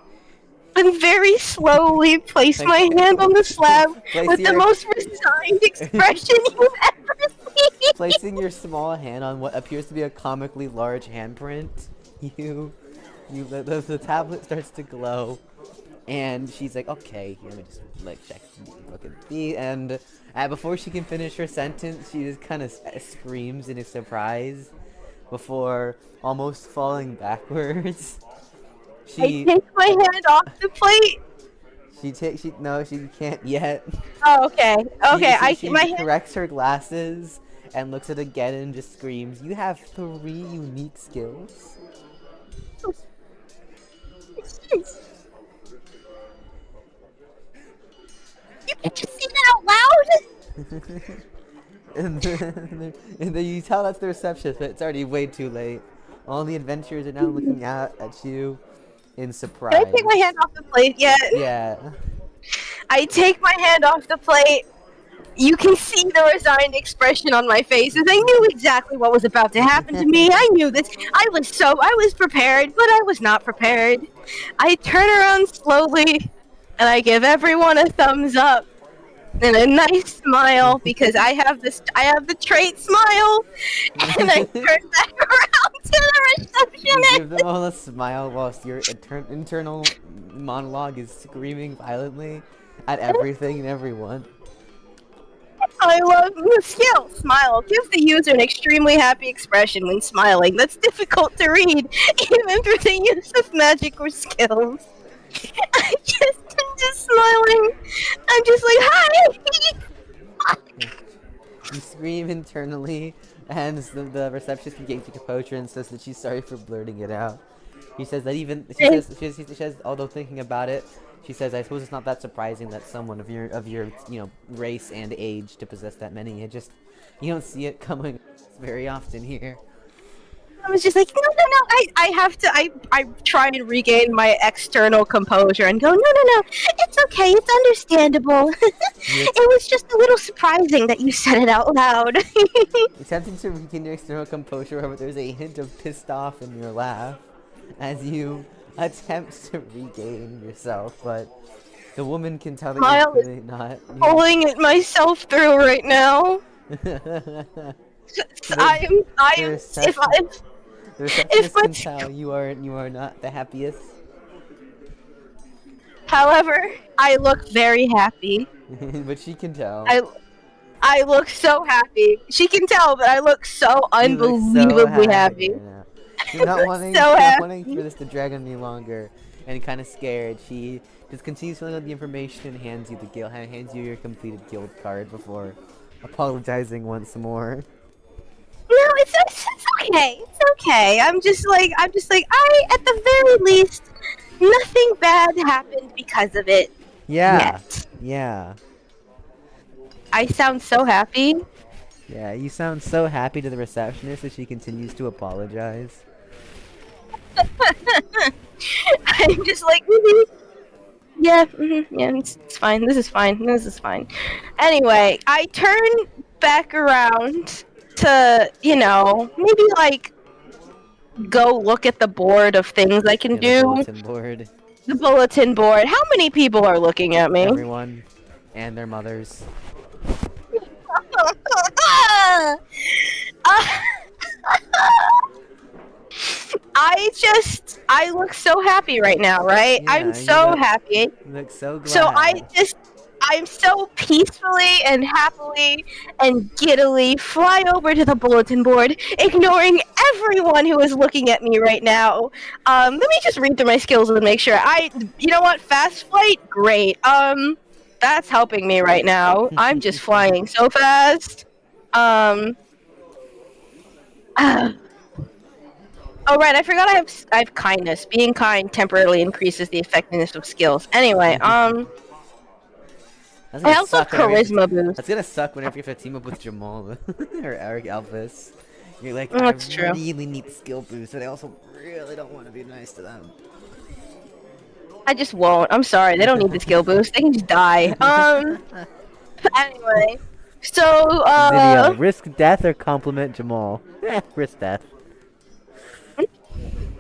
And very slowly place my hand on the slab with the most resigned expression you've ever seen. Placing your small hand on what appears to be a comically large handprint, the tablet starts to glow, and she's like, "Okay, let me just check, look at the," and before she can finish her sentence, she just kind of screams in surprise, before almost falling backwards. I take my hand off the plate. She can't yet. Oh, okay. Okay, She my hand. corrects her glasses and looks at it again and just screams, "You have 3 unique skills." You can just say that out loud. and then you tell that's the receptionist, but it's already way too late. All the adventurers are now looking out at you in surprise. Can I take my hand off the plate yet? Yeah. I take my hand off the plate. You can see the resigned expression on my face as I knew exactly what was about to happen to me. I knew this. I was prepared, but I was not prepared. I turn around slowly, and I give everyone a thumbs up and a nice smile because I have the trait smile, and I turn back around to the You receptionist. give them all a smile whilst your internal monologue is screaming violently at everything and everyone. I love the skill. Smile gives the user an extremely happy expression when smiling. That's difficult to read, even through the use of magic or skills. I'm just smiling. I'm just like, hi! You scream internally, and the receptionist regains her composure and says that she's sorry for blurting it out. She says that she says, although thinking about it, She says, "I suppose it's not that surprising that someone of your race and age to possess that many. It just you don't see it coming very often here." I was just like, no, no, no. I have to. I try and regain my external composure and go, no, no, no. It's okay. It's understandable. It was just a little surprising that you said it out loud. Attempting to regain your external composure, however, there's a hint of pissed off in your laugh as you attempt to regain yourself, but the woman can tell that you're Smile is clearly not. pulling it myself through right now. I The am. the If receptionist my, can tell you are not the happiest. however, I look very happy. But she can tell. I I look so happy. She can tell, but I look so You look so unbelievably happy happy. right now. You're not wanting, So not wanting for happy. this to drag on any longer, and kind of scared. She just continues filling out the information and hands you the guild, hands you your completed guild card before apologizing once more. No, it's okay. It's okay. I at the very least, nothing bad happened because of it Yeah, yet. yeah, I sound so happy. yeah. You sound so happy to the receptionist as she continues to apologize. I'm just like, mhm, yeah, yeah, it's fine. This is fine. This is fine. Anyway, I turn back around to, maybe like go look at the board of things I can Yeah, the do. bulletin board. The bulletin board. How many people are looking at me? Everyone, and their mothers. I look so happy right now, right? I'm Yeah, so happy. you look so So glad. I'm so peacefully and happily and giddily fly over to the bulletin board, ignoring everyone who is looking at me right now. Let me just read through my skills and make sure. You know what? Fast flight? Great. That's helping me right now. I'm just flying so fast. Um, Oh right, I forgot I have kindness. Being kind temporarily increases the effectiveness of skills. Anyway, That's I gonna also have suck whenever you have to charisma boost. That's gonna suck whenever you have to team up with Jamal or Eric Elvis. You're like, I That's true. really need the skill boost, but I also really don't want to be nice to them. I just won't. I'm sorry. They don't need the skill boost. They can just die. Anyway. So, Zinnia, risk death or compliment Jamal? Risk death.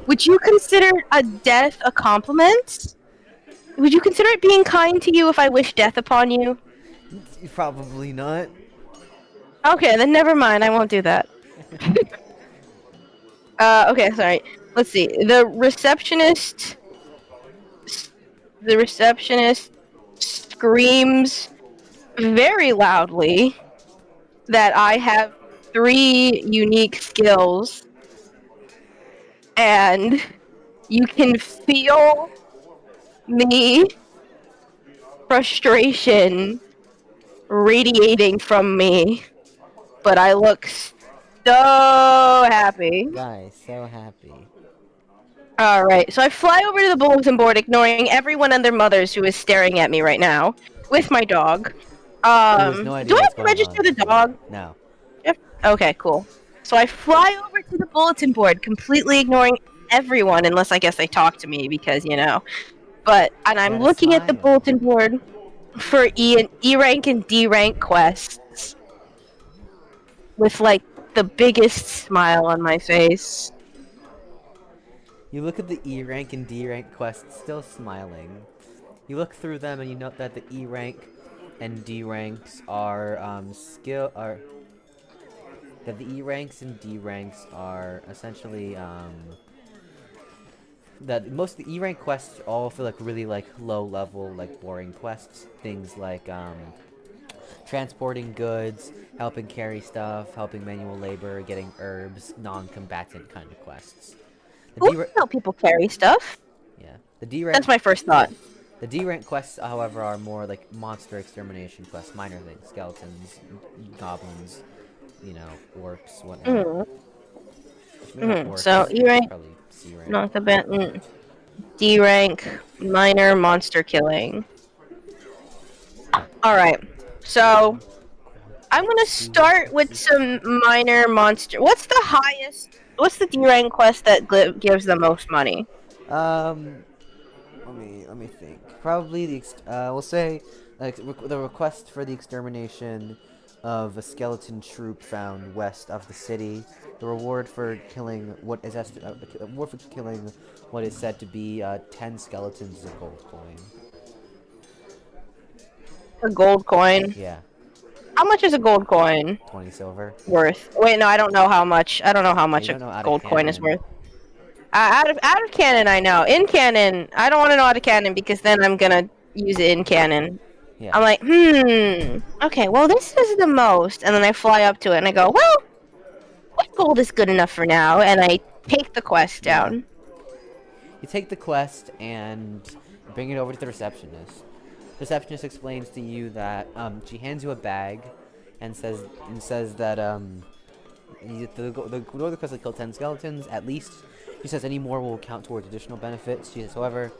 would you consider a death a compliment? Would you consider it being kind to you if I wish death upon you? Probably not. Okay, then never mind. I won't do that. Okay, sorry. Let's see. The receptionist screams very loudly that I have 3 unique skills, and you can feel the frustration radiating from me, but I look so happy. Guys, so happy. Alright, so I fly over to the bulletin board, ignoring everyone and their mothers who is staring at me right now, with my dog. Who has no idea Do I what's have to going register on. the dog? No. Yep. Okay, cool. So I fly over to the bulletin board, completely ignoring everyone, unless I guess they talk to me, because, and I'm Gotta looking at the smile. bulletin board for E rank and D rank quests, with, like, the biggest smile on my face. You look at the E rank and D rank quests, still smiling. You look through them and you note that the E rank and D ranks are that the E ranks and D ranks are essentially that most of the E rank quests all feel like really like low level, like boring quests. Things like transporting goods, helping carry stuff, helping manual labor, getting herbs, non-combatant kind of quests. The D Ooh, help people carry stuff. Yeah. The D rank That's my first thought. The D rank quests, however, are more like monster extermination quests, minor things, skeletons, goblins, orcs, whatnot. Maybe not orcs, So E rank, probably C rank. non-combatant, D rank minor monster killing. Alright. So I'm gonna start with some minor monster. What's the highest? What's the D rank quest that gives the most money? Um, let me think. Probably we'll say the request for the extermination of a skeleton troop found west of the city. The reward for killing the reward for killing what is said to be 10 skeletons is a gold coin. A gold coin. Yeah, How much is a gold coin 20 silver. worth? Wait, no, I don't know how much. I don't know how Yeah, you much a don't know out of gold coin is canon. worth. Out of canon, I know. In canon, I don't want to know out of canon because then I'm gonna use it in canon. Yeah. I'm like, okay, well this is the most, and then I fly up to it and I go, well, what gold is good enough for now? And I take the quest Yeah. down. You take the quest and bring it over to the receptionist. The receptionist explains to you that she hands you a bag and says that the goal of the quest is to kill 10 skeletons at least. She says any more will count towards additional benefits. She says, however,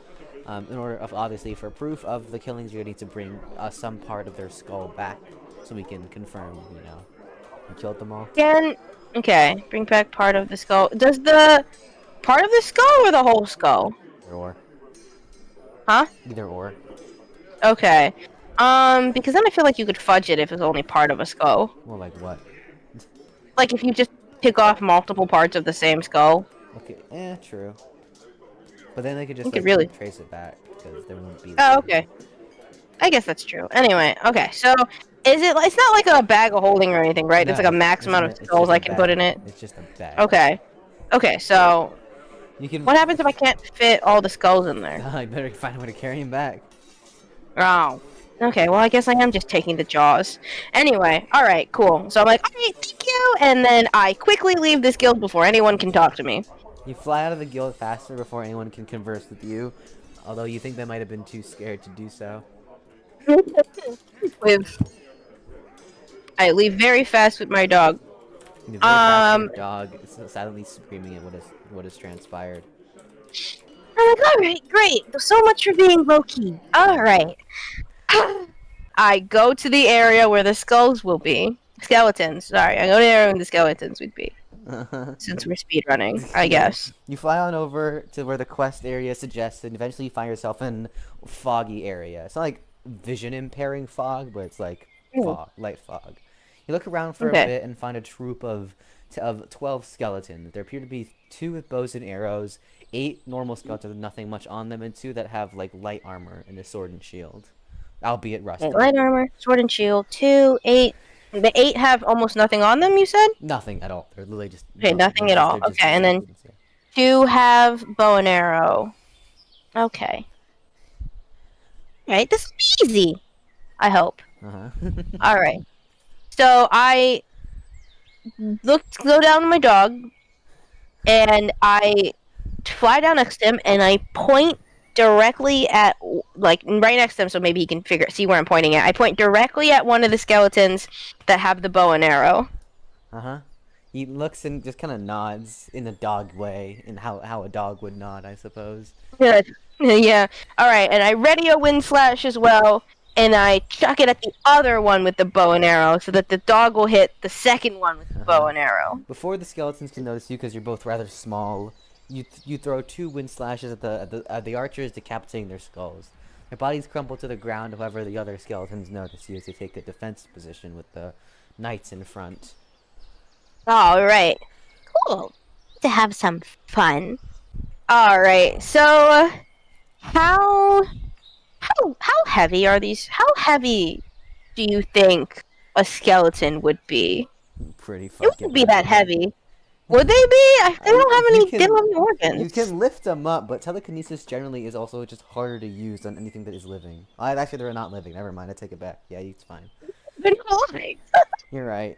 in order of obviously for proof of the killings, you're gonna need to bring some part of their skull back so we can confirm, you killed them all. Okay, bring back part of the skull. Does the part of the skull or the whole skull? Either or. Huh? Either or. Okay. Because then I feel like you could fudge it if it's only part of a skull. Well, like what? Like if you just pick off multiple parts of the same skull. Okay, true. But then they could You just could really. trace it back because there won't be. Oh, okay. I guess that's true. Anyway, okay. So is it? It's not like a bag of holding or anything, right? No, It's like a max amount of skulls I can put in it. It's just a bag. Okay. Okay. So You can. what happens if I can't fit all the skulls in there? I better find a way to carry him back. Oh. Okay, well, I guess I am just taking the jaws. Anyway, alright, cool. So I'm like, alright, thank you! And then I quickly leave this guild before anyone can talk to me. You fly out of the guild faster before anyone can converse with you, although you think they might have been too scared to do so. I leave very fast with my dog. The very fast dog is silently screaming at what has transpired. I'm like, alright, great. So much for being low-key. Alright. I go to the area where the skulls will be. Skeletons, sorry. I go to the area where the skeletons would be. Since we're speedrunning, I guess. You fly on over to where the quest area suggests, and eventually you find yourself in a foggy area. It's not like vision impairing fog, but it's like fog, light fog. You look around for a bit and find a troop of 12 skeletons. There appear to be 2 with bows and arrows, 8 normal skeletons with nothing much on them, and 2 that have like light armor and a sword and shield, albeit rusty. Light armor, sword and shield, 2, 8. The 8 have almost nothing on them, you said? Nothing at all. They're literally just... Okay, nothing at all. Okay, and then 2 have bow and arrow. Okay. Alright, this is easy. I hope. Alright. So I go down to my dog, and I fly down next to him, and I point directly at, like, right next to him, so maybe he can see where I'm pointing at. I point directly at one of the skeletons that have the bow and arrow. He looks and just kind of nods in a dog way, in how a dog would nod, I suppose. Good. Yeah. Alright, and I ready a wind slash as well, and I chuck it at the other one with the bow and arrow, so that the dog will hit the second one with the bow and arrow. Before the skeletons can notice you, because you're both rather small, you throw 2 wind slashes at the archers, decapitating their skulls. Their bodies crumple to the ground. However, the other skeletons notice you as they take a defensive position with the knights in front. All right, cool. To have some fun. All right, so how heavy are these? How heavy do you think a skeleton would be? Pretty fucking. It wouldn't be that heavy. Would they be? They don't have any. They don't have any organs. You can lift them up, but telekinesis generally is also just harder to use on anything that is living. Actually, they're not living. Never mind. I take it back. Yeah, it's fine. They're alive. You're right.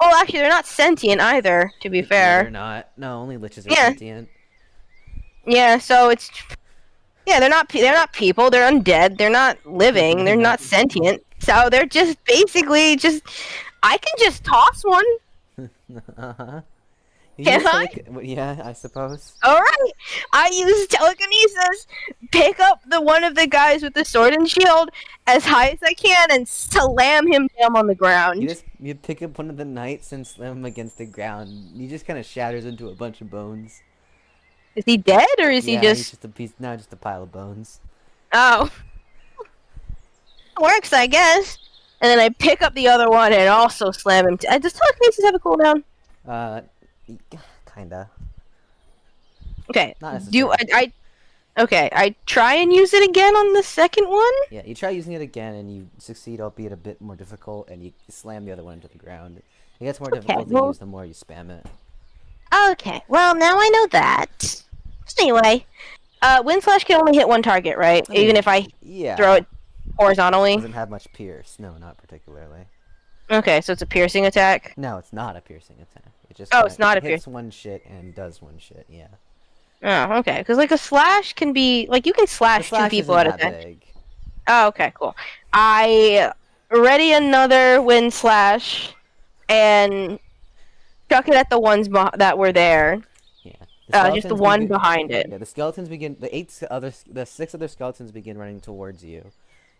Oh, actually, they're not sentient either. To be fair, no, they're not. No, only liches are sentient. Yeah. So it's. Yeah, they're not. They're not people. They're undead. They're not living. They're not sentient. So they're just basically just. I can just toss one. You Can use I? yeah, I suppose. Alright! I use telekinesis, pick up the one of the guys with the sword and shield as high as I can, and slam him down on the ground. You pick up one of the knights and slam him against the ground. He just kind of shatters into a bunch of bones. Is he dead, or is he Yeah, he's just... just a piece now, just a pile of bones. Oh. Works, I guess. And then I pick up the other one and also slam him. Does telekinesis have a cooldown? Uh, kinda. Okay. Not necessarily. Okay, I try and use it again on the second one? Yeah, you try using it again and you succeed, albeit a bit more difficult, and you slam the other one into the ground. It gets more Okay, difficult to use the more you spam it. Okay, well, now I know that. So anyway, Wind Slash can only hit one target, right? I mean, Even if I yeah, throw it horizontally? doesn't have much pierce. No, not particularly. Okay, so it's a piercing attack? No, it's not a piercing attack. It just Oh, it's not a hits one shit and does one shit, yeah. Oh, okay. Because, like, a slash can be... Like, you can The slash two slash people isn't at a that time. big. Oh, okay, cool. I ready another Wind Slash and chuck it at the ones that were there. Yeah. Just the one behind it. Yeah, the skeletons begin. The 6 other skeletons begin running towards you.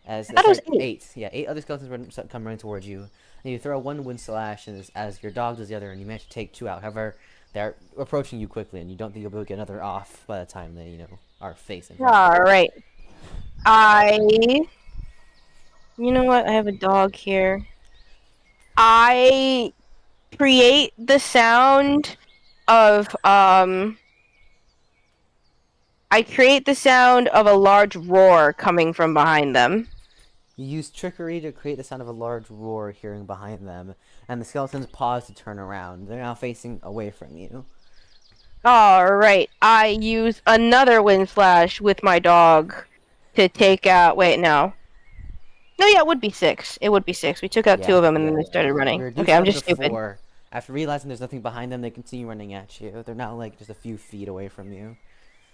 I thought it was 8. Yeah, 8 other skeletons come running towards you, and you throw one wind slash, and as your dog does the other, and you manage to take 2 out. However, they're approaching you quickly, and you don't think you'll be able to get another off by the time they are facing. All right. You know what? I have a dog here. I create the sound of a large roar coming from behind them. You use trickery to create the sound of a large roar hearing behind them, and the skeletons pause to turn around. They're now facing away from you. Alright, I use another wind flash with my dog to take out... Wait, no. No, yeah, it would be 6. It would be 6. We took out 2 of them and then they started running. Okay, I'm just stupid. After realizing there's nothing behind them, they continue running at you. They're now, like, just a few feet away from you.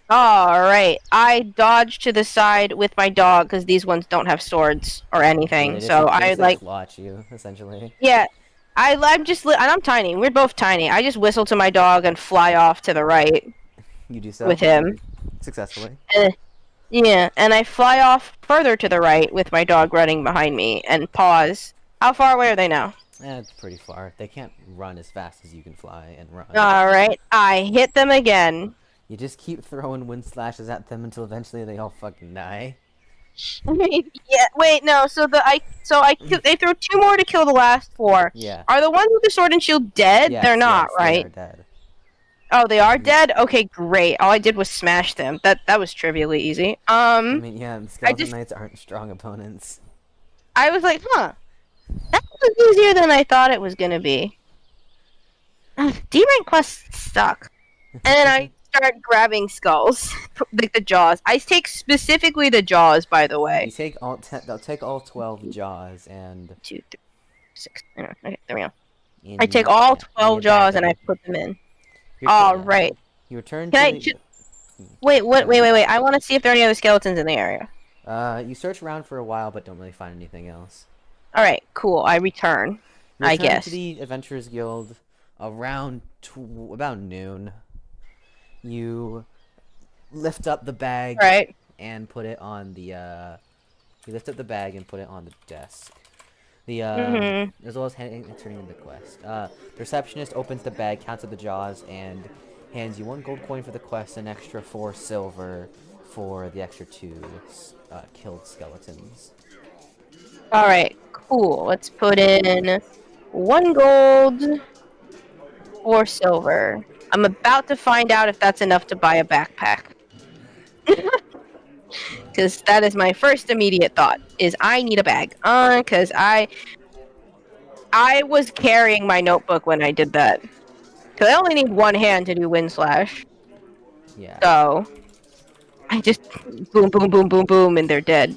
Alright, I dodge to the side with my dog because these ones don't have swords or anything. Yeah, So I like watch you essentially. Yeah, I'm tiny. We're both tiny. I just whistle to my dog and fly off to the right. You do so with him successfully. Yeah, and I fly off further to the right with my dog running behind me and pause. How far away are they now? It's pretty far. They can't run as fast as you can fly and run. Alright, I hit them again. You just keep throwing wind slashes at them until eventually they all fucking die. Yeah, wait, no, they throw 2 more to kill the last 4. Yeah. Are the ones with the sword and shield dead? Yes, They're not, yes, right? They are dead. Oh, they are dead? Okay, great. All I did was smash them. That was trivially easy. I mean, yeah, the skeleton knights aren't strong opponents. I was like, huh. That was easier than I thought it was gonna be. D-rank quests suck. And then I start grabbing skulls. Like the jaws. I take specifically the jaws, by the way. You take all they'll take all 12 jaws and 2, 3, 6. Okay, there we go. I take all 12 jaws and I put them in. Alright. You return Wait, I want to see if there are any other skeletons in the area. You search around for a while but don't really find anything else. Alright, cool. I return. I guess. To the Adventurers Guild around about noon. You lift up the bag and put it on the you lift up the bag and put it on the desk. As well as turning in the quest. The receptionist opens the bag, counts up the jaws, and hands you 1 gold coin for the quest, an extra 4 silver for the extra 2 killed skeletons. Alright, cool. Let's put in 1 gold, 4 silver. I'm about to find out if that's enough to buy a backpack. Because that is my first immediate thought, is I need a bag. Because I was carrying my notebook when I did that. Because I only need 1 hand to do wind slash. Yeah. So, I just boom, boom, boom, boom, boom, and they're dead.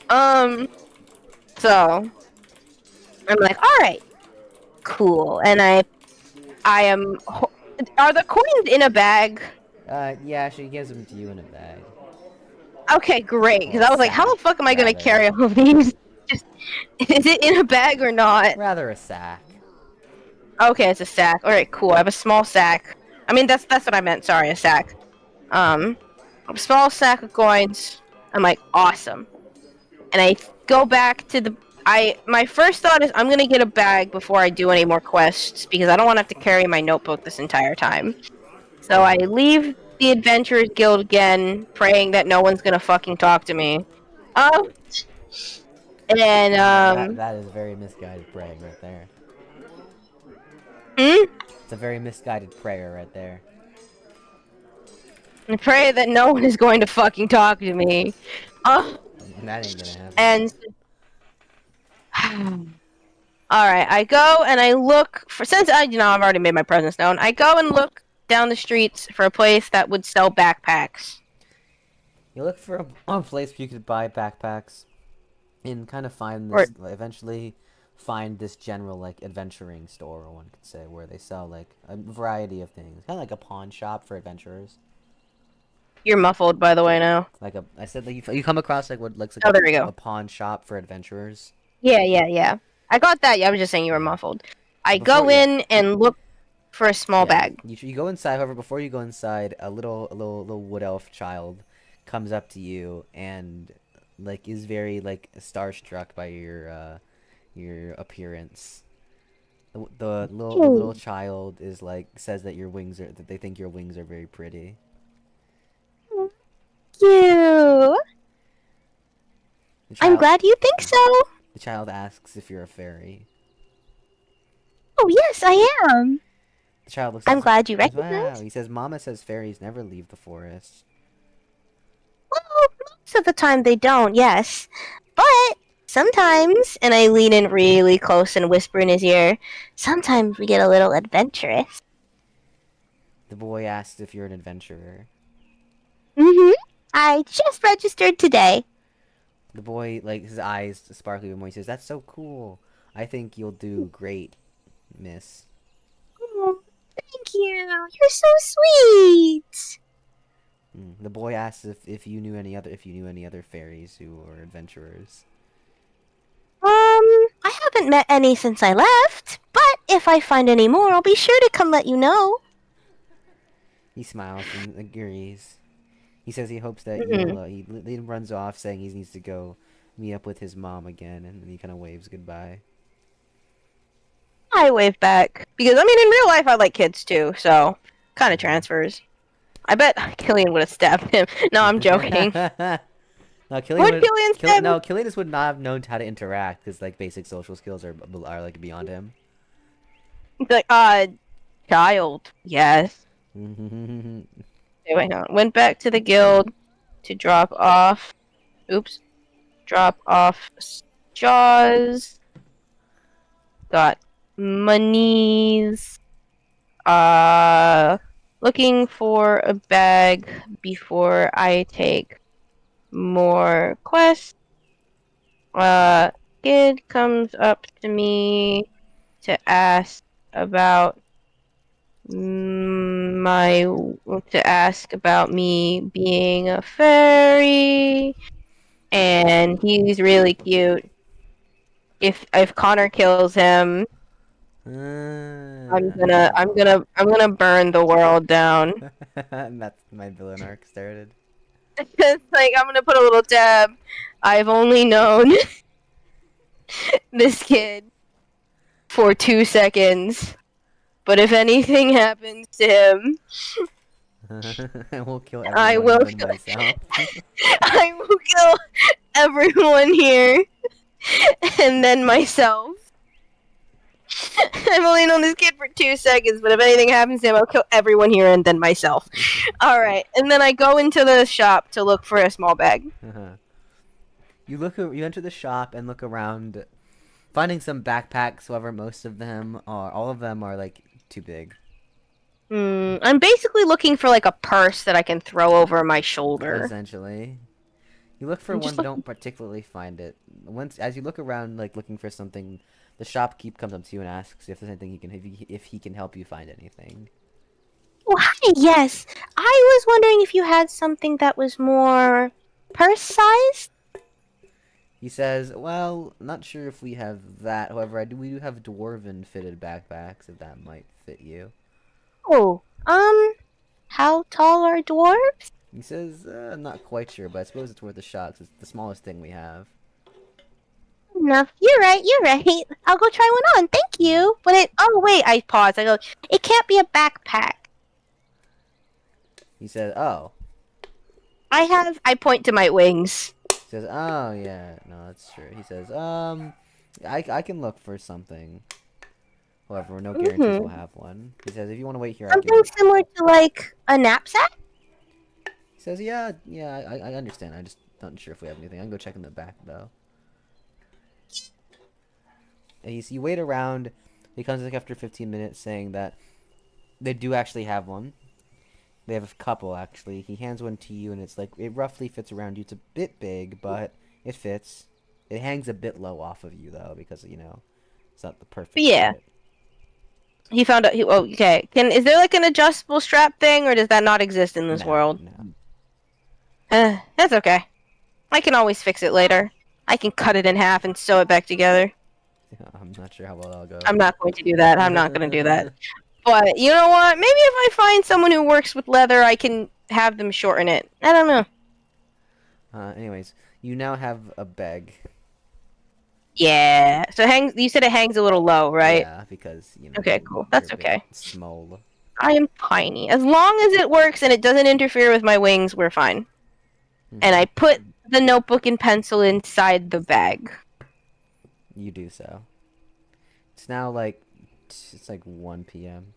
So, I'm like, alright, cool. And I am... Are the coins in a bag? Yeah, she gives them to you in a bag. Okay, great. Because I was like, how the fuck am I gonna carry all of these? Just, is it in a bag or not? Rather a sack. Okay, it's a sack. Alright, cool. I have a small sack. I mean, that's what I meant. Sorry, a sack. A small sack of coins. I'm like, awesome. And I go back to the. My first thought is I'm gonna get a bag before I do any more quests because I don't want to have to carry my notebook this entire time. So I leave the Adventurers Guild again, praying that no one's gonna fucking talk to me. Um, and That is very misguided praying right there. hmm? It's a very misguided prayer right there. And pray that no one is going to fucking talk to me. Uh, That ain't gonna happen. and Alright, I go and I look for since I've already made my presence known, I go and look down the streets for a place that would sell backpacks. You look for a place where you could buy backpacks and kind of find Or this, eventually find this general, like, adventuring store, one could say, where they sell, like, a variety of things. Kind of like a pawn shop for adventurers. you're muffled by the way now. Like I said, like, you come across, like, what looks like Oh, there we go. a pawn shop for adventurers. Yeah. I got that. Yeah, I was just saying you were muffled. I Before, go yeah. in and look for a small Yeah, bag. you go inside. However, before you go inside, a little wood elf child comes up to you and like is very like starstruck by your appearance. The little child is like says that that they think your wings are very pretty. You. The I'm child glad you think so. the child asks if you're a fairy. Oh yes, I am. The child looks I'm glad you says, wow. recognize. He says, "Mama says fairies never leave the forest." Well, most of the time they don't. Yes, but sometimes, and I lean in really close and whisper in his ear. Sometimes we get a little adventurous. The boy asks if you're an adventurer. Mm-hmm. I just registered today. The boy, like, his eyes sparkly when he says, "That's so cool. I think you'll do great, miss." Oh, thank you. You're so sweet. The boy asks if you knew any other fairies who were adventurers. I haven't met any since I left, but if I find any more, I'll be sure to come let you know. He smiles and agrees. He says he hopes that Mm-hmm. he then runs off saying he needs to go meet up with his mom again, and then he kind of waves goodbye. I wave back because I mean, in real life, I like kids too, so kind of transfers. I bet Killian would have stabbed him. No, I'm joking. No, Would Killian stab him? Killian just would not have known how to interact because like basic social skills are like beyond him. He's like, child. Yes. Okay, wait, no. Went back to the guild to drop off. Oops. Drop off Jaws. Got monies. Looking for a bag before I take more quests. Kid comes up to me to ask about my to ask about me being a fairy, and he's really cute. If Connor kills him, I'm gonna burn the world down. And that's my villain arc started. It's like I'm gonna put a little tab. I've only known this kid for 2 seconds, but if anything happens to him, I will kill I everyone will and then kill. myself. I will kill everyone here, and then myself. I've only known this kid for 2 seconds, but if anything happens to him, I'll kill everyone here and then myself. Alright, and then I go into the shop to look for a small bag. You enter the shop and look around, finding some backpacks. However, all of them are like too big. I'm basically looking for like a purse that I can throw over my shoulder. Essentially, you look for one, but don't particularly find it. As you look around, like looking for something, the shopkeep comes up to you and asks if there's anything if he can help you find anything. Oh, hi, yes. I was wondering if you had something that was more purse-sized? He says, "Well, not sure if we have that. However, we do have dwarven fitted backpacks if that might fit you." Oh, How tall are dwarves? He says, I'm not quite sure, but I suppose it's worth a shot 'cause it's the smallest thing we have. No, you're right, you're right. I'll go try one on, thank you. But oh wait, I pause. I go, it can't be a backpack. He says, oh. I point to my wings. He says, oh, yeah, no, that's true. He says, I can look for something. However, no guarantees we'll have one. He says, if you want to wait here, I can... Something similar to, like, a knapsack? He says, yeah, I understand. I'm just not sure if we have anything. I can go check in the back, though. And you wait around. He comes back after 15 minutes saying that they do actually have one. They have a couple, actually. He hands one to you, and it's like, it roughly fits around you. It's a bit big, but it fits. It hangs a bit low off of you, though, because, you know, it's not the perfect fit. He found out. Oh, okay. Is there like an adjustable strap thing, or does that not exist in this world? No. That's okay. I can always fix it later. I can cut it in half and sew it back together. I'm not sure how well that'll go. I'm not going to do that. I'm not going to do that. But you know what? Maybe if I find someone who works with leather, I can have them shorten it. I don't know. Anyways, you now have a bag. Yeah. So you said it hangs a little low, right? Yeah, because, you know. Okay, cool. That's okay. Small. I am tiny. As long as it works and it doesn't interfere with my wings, we're fine. And I put the notebook and pencil inside the bag. You do so. It's now like, it's like 1 p.m.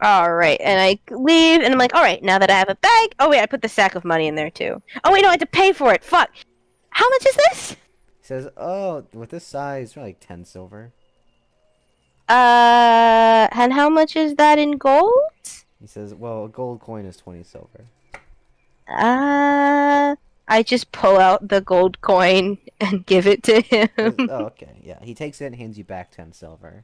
Alright, and I leave, and I'm like, alright, now that I have a bag... Oh wait, I put the sack of money in there too. Oh wait, no, I had to pay for it! Fuck! How much is this? He says, oh, with this size, it's like 10 silver. And how much is that in gold? He says, well, a gold coin is 20 silver. I just pull out the gold coin and give it to him. Oh, okay, yeah. He takes it and hands you back 10 silver.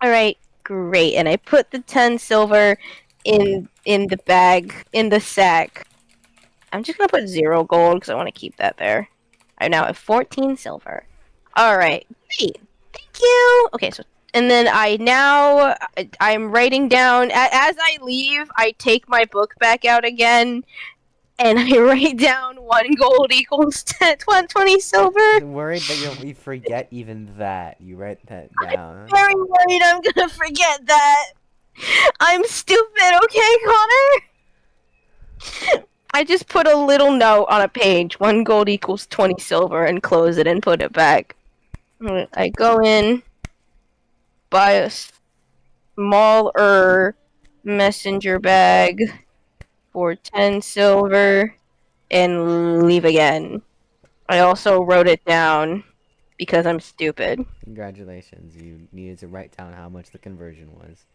Alright, great. And I put the 10 silver in the bag, in the sack. I'm just gonna put 0 gold because I want to keep that there. I now have 14 silver. Alright, great. Thank you! Okay, so... And then I'm writing down... As I leave, I take my book back out again. And I write down 1 gold equals 20 silver. I'm worried that you'll forget even that. You write that down. I'm very worried I'm gonna forget that. I'm stupid, okay, Connor? I just put a little note on a page. 1 gold equals 20 silver and close it and put it back. I go in, buy a smaller messenger bag for 10 silver, and leave again. I also wrote it down because I'm stupid. Congratulations, you needed to write down how much the conversion was.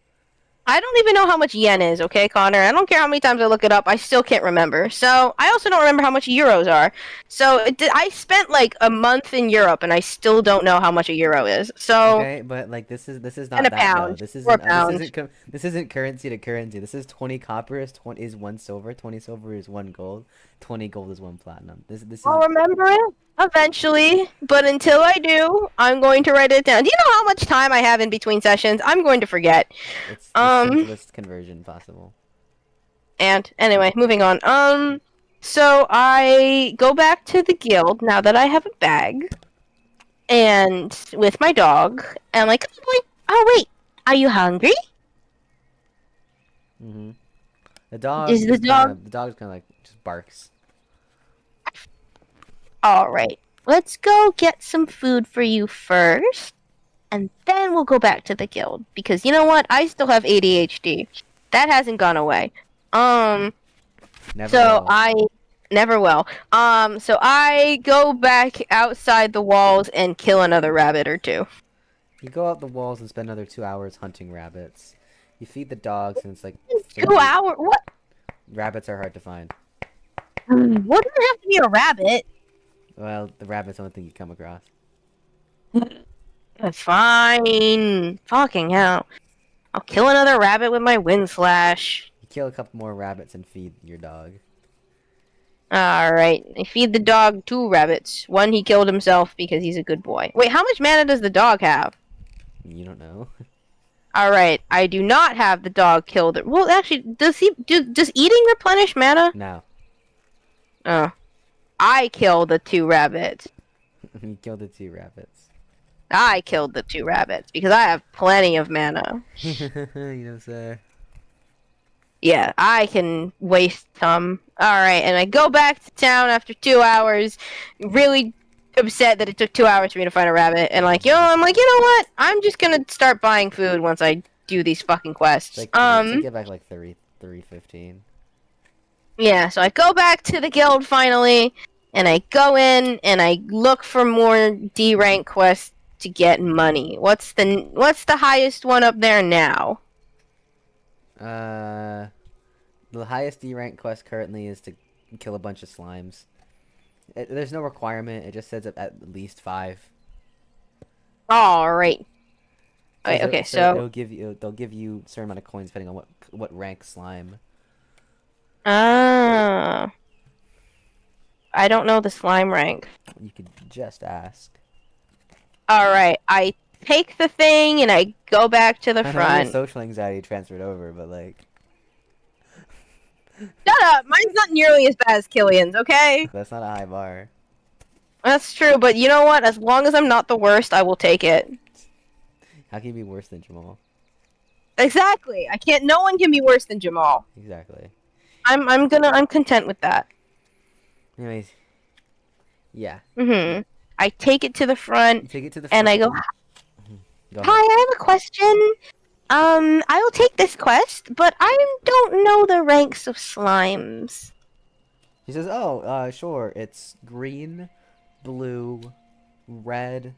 I don't even know how much yen is, okay, Connor? I don't care how many times I look it up, I still can't remember. So, I also don't remember how much euros are. So, I spent like a month in Europe, and I still don't know how much a euro is. So, okay, but like this is not and a that pound, though. This £4. this isn't currency to currency. This is 20 copper is 1 silver, 20 silver is 1 gold, 20 gold is 1 platinum. This is. I'll remember it eventually, but until I do, I'm going to write it down. Do you know how much time I have in between sessions? I'm going to forget. It's the simplest conversion possible. And anyway, moving on. So I go back to the guild now that I have a bag, and with my dog, and I'm like, oh wait, are you hungry? The dog Is the dog? The dog's kind of like just barks. Alright, let's go get some food for you first, and then we'll go back to the guild. Because you know what? I still have ADHD. That hasn't gone away. Never so will. I never will. So I go back outside the walls and kill another rabbit or 2. You go out the walls and spend another 2 hours hunting rabbits. You feed the dogs, and it's like 2 hours? What? Rabbits are hard to find. What does it have to be a rabbit? Well, the rabbit's the only thing you come across. Fine. Fucking hell. I'll kill another rabbit with my wind slash. You kill a couple more rabbits and feed your dog. Alright. I feed the dog 2 rabbits. 1 he killed himself because he's a good boy. Wait, how much mana does the dog have? You don't know. Alright, I do not have the dog kill the... Well, actually, does eating replenish mana? No. Oh. I killed the 2 rabbits. You killed the 2 rabbits. I killed the 2 rabbits, because I have plenty of mana. You know, sir. Yeah, I can waste some. Alright, and I go back to town after 2 hours, really upset that it took 2 hours for me to find a rabbit, and like, I'm like, you know what? I'm just gonna start buying food once I do these fucking quests. It's like get back like 3:15. Yeah, so I go back to the guild finally, and I go in and I look for more D rank quests to get money. What's the highest one up there now? The highest D rank quest currently is to kill a bunch of slimes. There's no requirement. It just says at least 5. All right. Okay, so they'll give you a certain amount of coins depending on what rank slime. I don't know the slime rank. You could just ask. All right, I take the thing and I go back to the I know front. your social anxiety transferred over, but like. Shut up! Mine's not nearly as bad as Killian's, okay? That's not a high bar. That's true, but you know what? As long as I'm not the worst, I will take it. How can you be worse than Jamal? Exactly. I can't. No one can be worse than Jamal. Exactly. I'm content with that. Anyways. Yeah. Mhm. I take it to the front. You take it to the front. And I go, Go ahead. hi, I have a question. I will take this quest, but I don't know the ranks of slimes. He says, oh, sure, it's green, blue, red,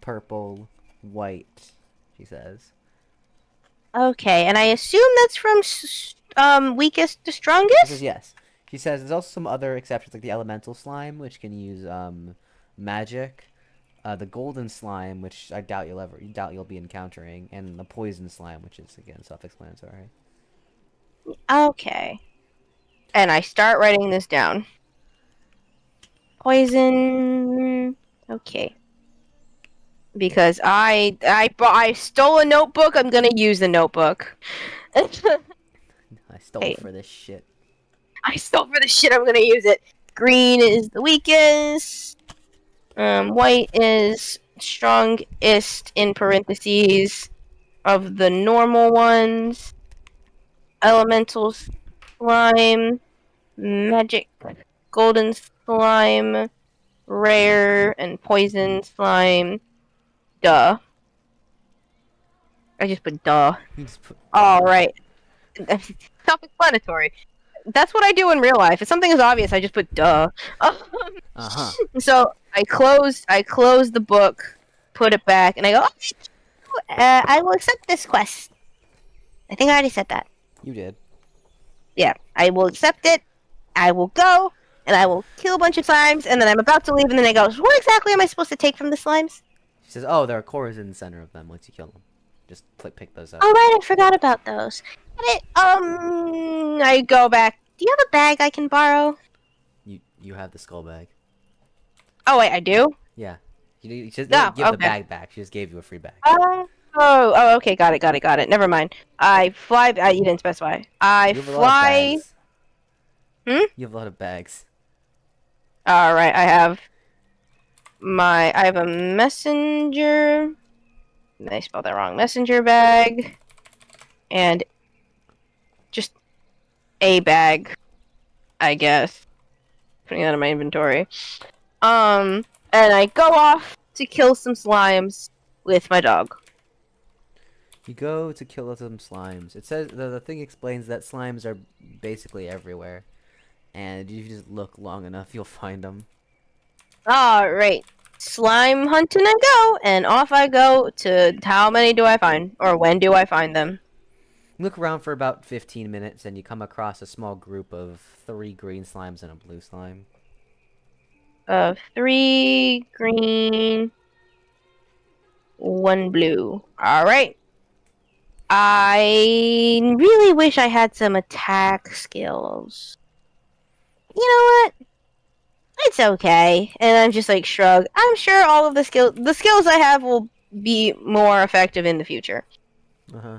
purple, white, she says. Okay, and I assume that's from weakest to She strongest? says yes. She says there's also some other exceptions, like the elemental slime, which can use, magic. The golden slime, which I doubt you'll be encountering, and the poison slime, which is, again, self-explanatory. Okay. And I start writing this down. Poison. Okay. Because I stole a notebook, I'm gonna use the notebook. I stole for this shit. I stole for the shit, I'm gonna use it. Green is the weakest. White is strongest in parentheses of the normal ones. Elemental slime, magic, golden slime, rare, and poison slime. Duh. I just put duh. Alright. Self-explanatory. That's what I do in real life. If something is obvious, I just put duh. So I closed the book, put it back, and I go, I will accept this quest. I think I already said that. You did. Yeah, I will accept it. I will go, and I will kill a bunch of slimes, and then I'm about to leave, and then I go, what exactly am I supposed to take from the slimes? She says, oh, there are cores in the center of them once you kill them. Just pick those up. Oh, right, I forgot about those. I go back. Do you have a bag I can borrow? You have the skull bag. Oh, wait, I do? Yeah. You just didn't give the bag back. She just gave you a free bag. Oh, okay, got it. Never mind. I fly. You didn't specify. I fly. You have a lot of bags. All right, I have a messenger. I spelled that wrong. Messenger bag, and just a bag, I guess. Putting that in my inventory. And I go off to kill some slimes with my dog. You go to kill some slimes. It says the thing explains that slimes are basically everywhere, and if you just look long enough, you'll find them. All right, slime hunting I go, and off I go to how many do I find, or when do I find them? Look around for about 15 minutes, and you come across a small group of 3 green slimes and a blue slime. 3 green, 1 blue. All right. I really wish I had some attack skills. You know what? It's okay. And I'm just like shrug. I'm sure all of the skills I have will be more effective in the future. Uh-huh.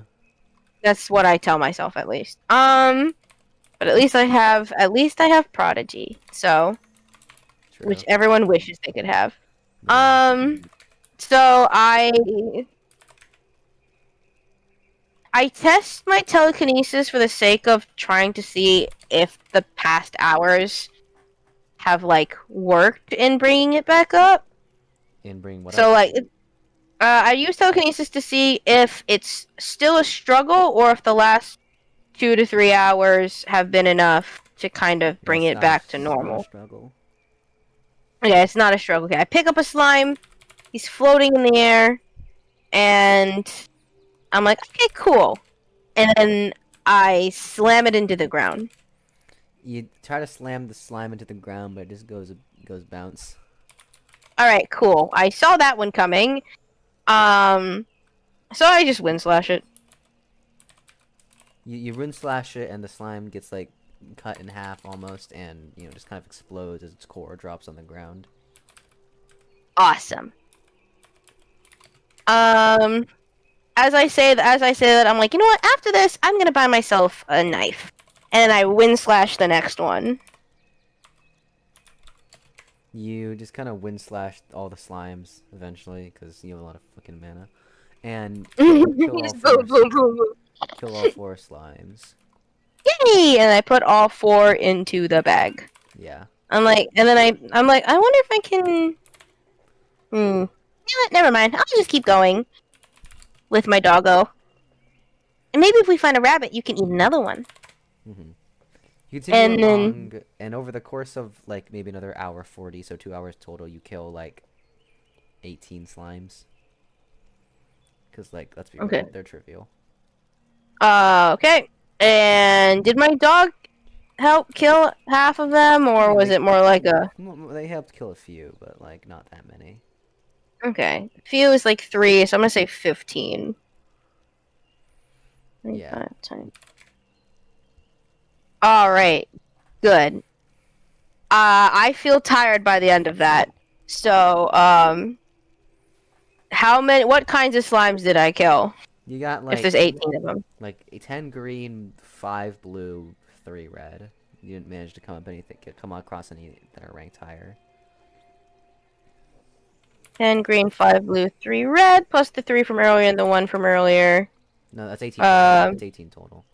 That's what I tell myself at least. But at least I have Prodigy. So, which True. everyone wishes they could have. Yeah. So I test my telekinesis for the sake of trying to see if the past hours have like worked in bringing it back up. And bring what So up? like I use telekinesis to see if it's still a struggle or if the last 2 to 3 hours have been enough to kind of bring It's it not a back to it's not a normal. struggle. Okay, it's not a struggle. Okay, I pick up a slime. He's floating in the air, and I'm like, okay, cool. And then I slam it into the ground. You try to slam the slime into the ground, but it just goes bounce. All right, cool. I saw that one coming. Um, so I just wind slash it. You rune slash it, and the slime gets like cut in half almost, and just kind of explodes as its core drops on the ground. Awesome. Um, as I say that, I'm like, you know what? After this, I'm gonna buy myself a knife, and I wind slash the next one. You just kind of wind slash all the slimes eventually, because you have a lot of fucking mana, and kill all Just boom, boom, boom, boom. kill all 4 slimes. Yay! And I put all 4 into the bag. Yeah. I'm like, I wonder if I can. You know what? Never mind. I'll just keep going with my doggo. And maybe if we find a rabbit, you can eat another one. Mm-hmm. You continue And then, along, and over the course of like maybe another hour 40, so 2 hours total, you kill like 18 slimes. Because like, let's be okay. real, they're trivial. Okay. And did my dog help kill half of them, or Yeah, was it more like a? they helped kill a few, but like not that many. Okay, few is like 3, so I'm gonna say 15. Yeah. 25 times. All right, good. I feel tired by the end of that. So, how many? What kinds of slimes did I kill? You got If there's 18 of them. like 10 green, 5 blue, 3 red. You didn't manage to come across any that are ranked higher. 10 green, 5 blue, 3 red, plus the 3 from earlier and the 1 from earlier. No, that's 18 total. That's 18 total.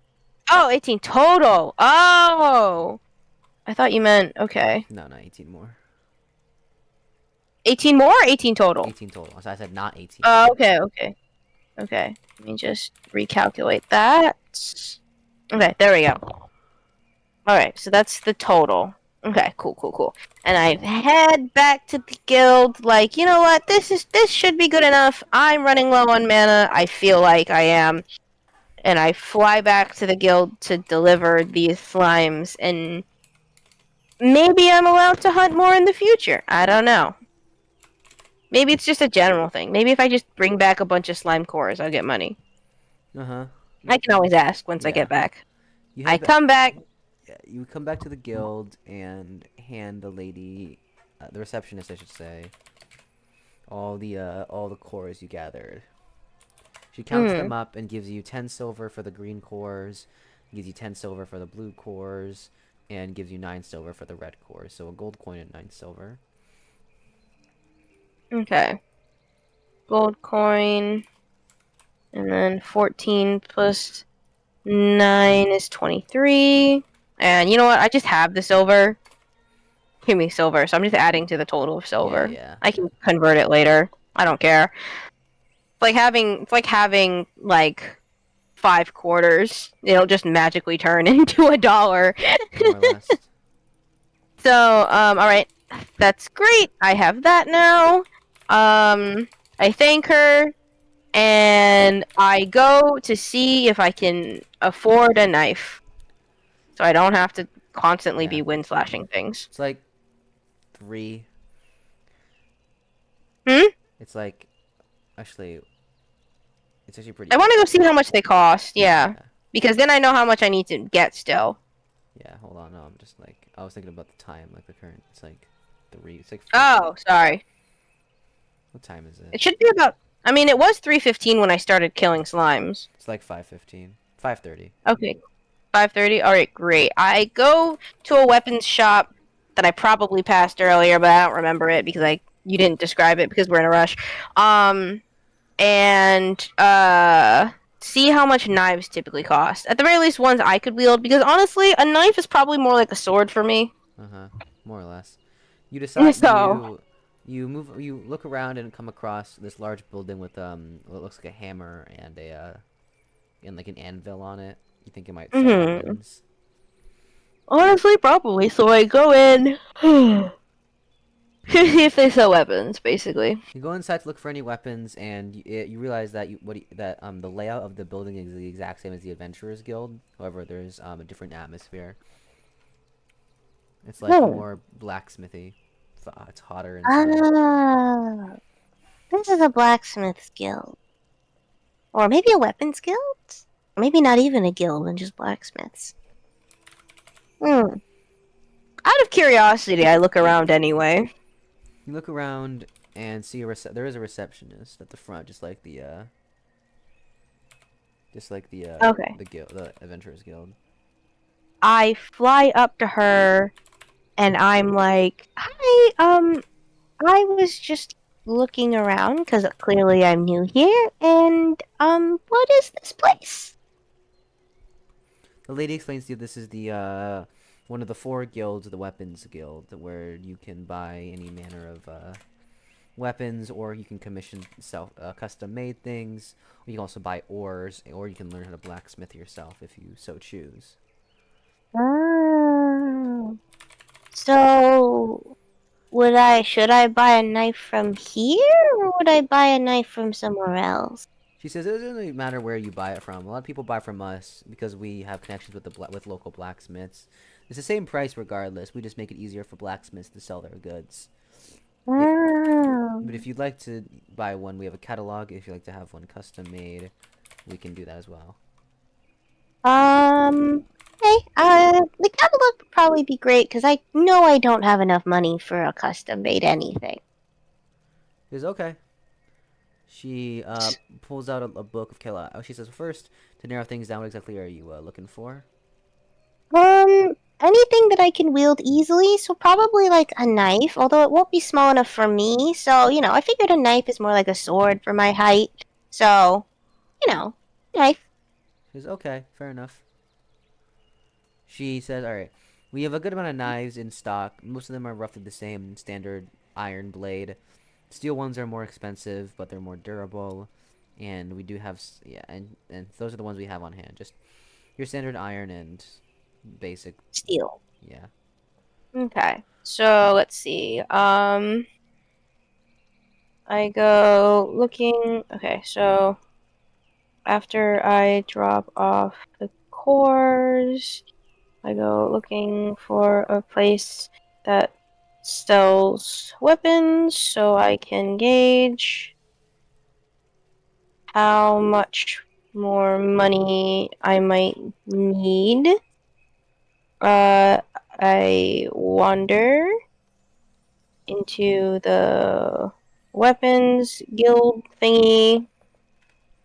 Oh, 18 total. Oh, I thought you meant okay. No, 18 more. 18 more, or 18 total. 18 total. So I said not 18. Oh, okay. Let me just recalculate that. Okay, there we go. Alright, so that's the total. Okay, cool. And I head back to the guild, like, you know what, this should be good enough. I'm running low on mana, I feel like I am. And I fly back to the guild to deliver these slimes, and maybe I'm allowed to hunt more in the future. I don't know. Maybe it's just a general thing. Maybe if I just bring back a bunch of slime cores, I'll get money. Uh-huh. I can always ask once I get back. I come back. Yeah, you come back to the guild and hand the lady, the receptionist, I should say, all the cores you gathered. She counts them up and gives you 10 silver for the green cores, gives you 10 silver for the blue cores, and gives you 9 silver for the red cores. So a gold coin and 9 silver. Okay. Gold coin. And then 14 plus 9 is 23. And you know what? I just have the silver. Give me silver. So I'm just adding to the total of silver. Yeah. I can convert it later. I don't care. It's like having like 5 quarters. It'll just magically turn into $1. More or less. So, alright. That's great. I have that now. I thank her, and I go to see if I can afford a knife. So I don't have to constantly be wind slashing things. It's like 3. It's like, actually, it's actually pretty. I want to go see how much they cost, yeah. Because then I know how much I need to get still. Yeah, hold on. No, I'm just like, I was thinking about the time, like the current. It's like 3. It's like 4. Oh, sorry. What time is it? It should be about I mean, it was 3:15 when I started killing slimes. It's like 5:15, 5:30. Okay, 5:30. All right, great. I go to a weapons shop that I probably passed earlier, but I don't remember it because you didn't describe it because we're in a rush. And see how much knives typically cost. At the very least, ones I could wield, because honestly, a knife is probably more like a sword for me. More or less. You decide So, you look around and come across this large building with what looks like a hammer and and like an anvil on it. You think it might sell hmm weapons. honestly, probably. So I go in. See if they sell weapons, basically. You go inside to look for any weapons, and you realize that the layout of the building is the exact same as the Adventurers Guild. However, there's a different atmosphere. It's like Hmm. more blacksmithy. It's hotter inside. Ah, this is a blacksmith's guild. Or maybe a weapons guild? Maybe not even a guild and just blacksmiths. Hmm. Out of curiosity, I look around anyway. You look around and see there is a receptionist at the front, Okay. the Adventurers Guild. I fly up to her and I'm like, "Hi, I was just looking around because clearly I'm new here, and what is this place?" The lady explains to you this is the one of the four guilds of the Weapons Guild, where you can buy any manner of weapons, or you can commission custom made things, or you can also buy ores, or you can learn how to blacksmith yourself if you so choose. Oh. So, should I buy a knife from here, or would I buy a knife from somewhere else? She says it doesn't really matter where you buy it from. A lot of people buy from us because we have connections with with local blacksmiths. It's the same price regardless. We just make it easier for blacksmiths to sell their goods. It, but Oh. if you'd like to buy one, we have a catalog. If you'd like to have one custom made, we can do that as well. Hey, the catalog would probably be great because I know I don't have enough money for a custom made anything. She says, okay. She pulls out a book of catalog. She says, first, to narrow things down, what exactly are you looking for? Anything that I can wield easily, so probably like a knife, although it won't be small enough for me. So, I figured a knife is more like a sword for my height. So, knife. She says, okay, fair enough. She says, alright, we have a good amount of knives in stock. Most of them are roughly the same standard iron blade. Steel ones are more expensive, but they're more durable. And we do have, yeah, and those are the ones we have on hand. Just your standard iron and basic, Steel. yeah. Okay. So, let's see. I go looking. Okay, so after I drop off the cores, I go looking for a place that sells weapons so I can gauge how much more money I might need. I wander into the weapons guild thingy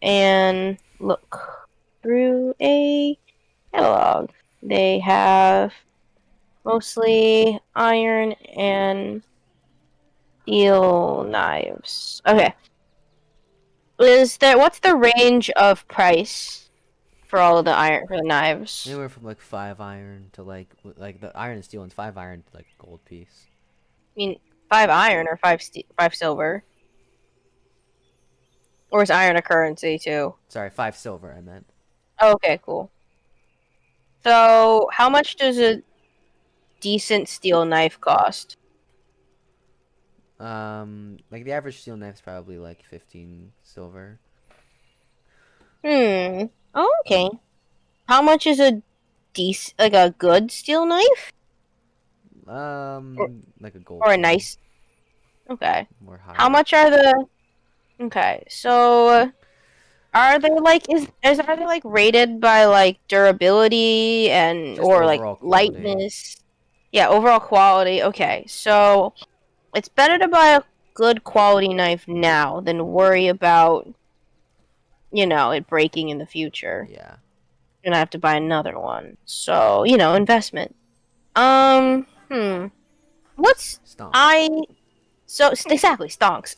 and look through a catalog. They have mostly iron and steel knives. Okay. What's the range of price for all of the iron for the knives? Anywhere from like 5 iron to like the iron and steel one's 5 iron to like a gold piece. I mean, 5 iron or five silver? Or is iron a currency too? Sorry, 5 silver I meant. Oh, okay, cool. So, how much does a decent steel knife cost? Like the average steel knife's probably like 15 silver. Hmm. Oh, okay. How much is like a good steel knife? Or, Like a gold or a coin, nice? Okay. more How higher. much are the? Okay, so are they like are they like rated by like durability and Just or like overall quality. lightness? Yeah, overall quality. Okay, so it's better to buy a good quality knife now than worry about, it breaking in the future. Yeah. And I have to buy another one. So, investment. Hmm. What's Stonks. I so exactly stonks.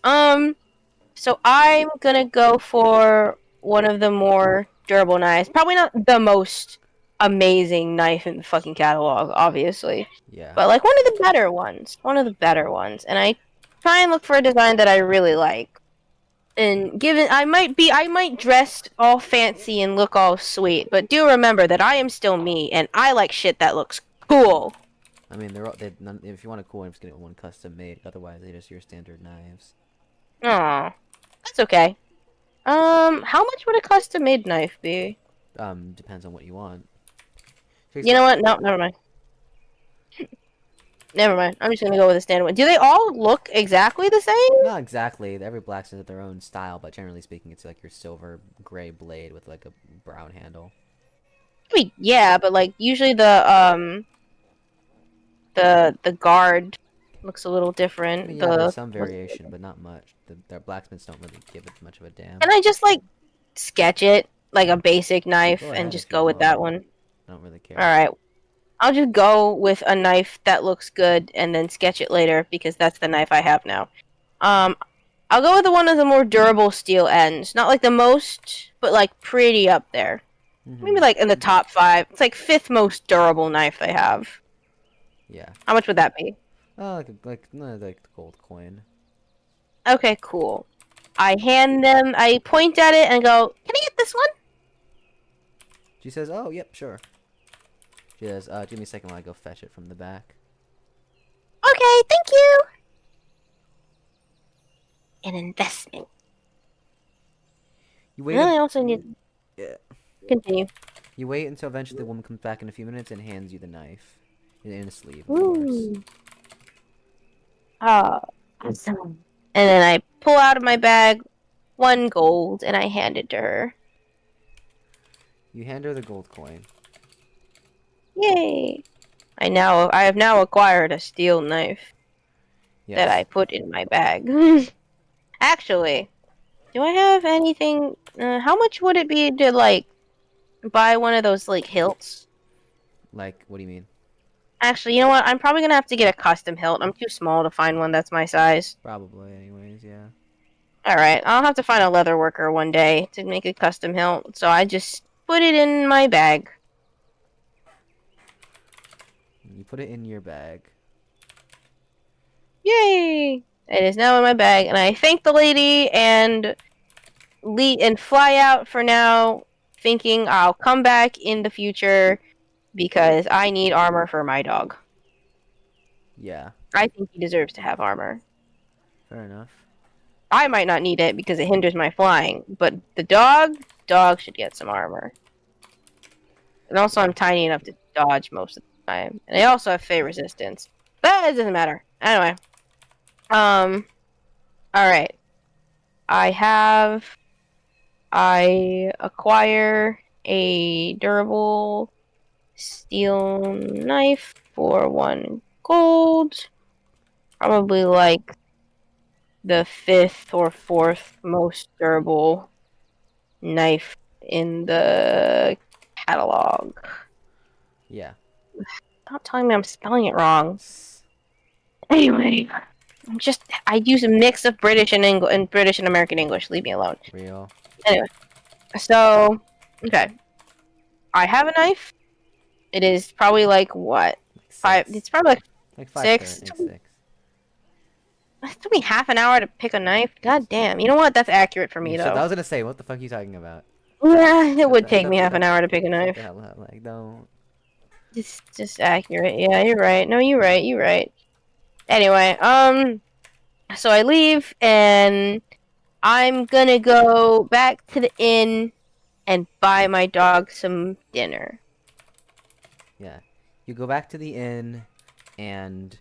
So I'm gonna go for one of the more durable knives. Probably not the most amazing knife in the fucking catalog, obviously, Yeah. but like one of the better ones. One of the better ones. And I try and look for a design that I really like. And given I might dress all fancy and look all sweet, but do remember that I am still me, and I like shit that looks cool. I mean, if you want a cool one, just get one custom made. Otherwise, they're just your standard knives. Aw, that's okay. How much would a custom made knife be? Depends on what you want. You know what? No, never mind. Never mind. I'm just gonna go with a standard one. Do they all look exactly the same? Not exactly. Every blacksmith has their own style, but generally speaking, it's like your silver gray blade with like a brown handle. I mean, yeah, but like usually the guard looks a little I different. mean, yeah, there's The some variation, but not much. The blacksmiths don't really give it much of a damn. Can I just like sketch it like a basic knife Go and ahead just if you go with want. that one? I don't really All care. right. I'll just go with a knife that looks good and then sketch it later because that's the knife I have now. Um, I'll go with the one of the more durable steel ends. Not like the most, but like pretty up there. Mm-hmm. Maybe like in the top 5. It's like 5th most durable knife they have. Yeah. How much would that be? Like the gold coin. Okay, cool. I point at it and go, "Can I get this one?" She says, "Oh, yep, sure." She says, "Give me a second while I go fetch it from the back." Okay, thank you. An investment. You And wait then a I also need yeah. continue. You wait until eventually the woman comes back in a few minutes and hands you the knife. In a sleeve, of course. Ooh. Ah, awesome. And then I pull out of my bag 1 gold and I hand it to her. You hand her the gold coin. Yay! I have now acquired a steel knife that I Yes. put in my bag. Actually, do I have anything? How much would it be to like buy one of those like hilts? Like, what do you mean? Actually, you know what? I'm probably gonna have to get a custom hilt. I'm too small to find one that's my size. Probably, anyways, yeah. Alright, I'll have to find a leather worker one day to make a custom hilt, so I just put it in my bag. You put it in your bag. Yay! It is now in my bag, and I thank the lady and fly out for now, thinking I'll come back in the future because I need armor for my dog. Yeah. I think he deserves to have armor. Fair enough. I might not need it because it hinders my flying, but the dog should get some armor. And also, Yeah. I'm tiny enough to dodge most of the time, and I also have fey resistance. But it doesn't matter. Anyway, all right. I acquire a durable steel knife for 1 gold. Probably like the 5th or 4th most durable knife in the catalog. Yeah. Stop telling me I'm spelling it wrong. Anyway, I use a mix of British and British and American English. Leave me alone. Real. Anyway, so okay, I have a knife. It is probably like what Like 5? 6. It's probably like Like 6. 5 6. It took me half an hour to pick a knife. God damn. You know what? That's accurate for me You should. I though. was gonna say, what the fuck are you talking about? Yeah, it Shut would the take shut me the half shut an the hour to pick a shut the knife. hell up. Like, don't. Just accurate. Yeah, you're right. No, you're right. You're right. Anyway, so I leave and I'm gonna go back to the inn and buy my dog some dinner. Yeah. You go back to the inn and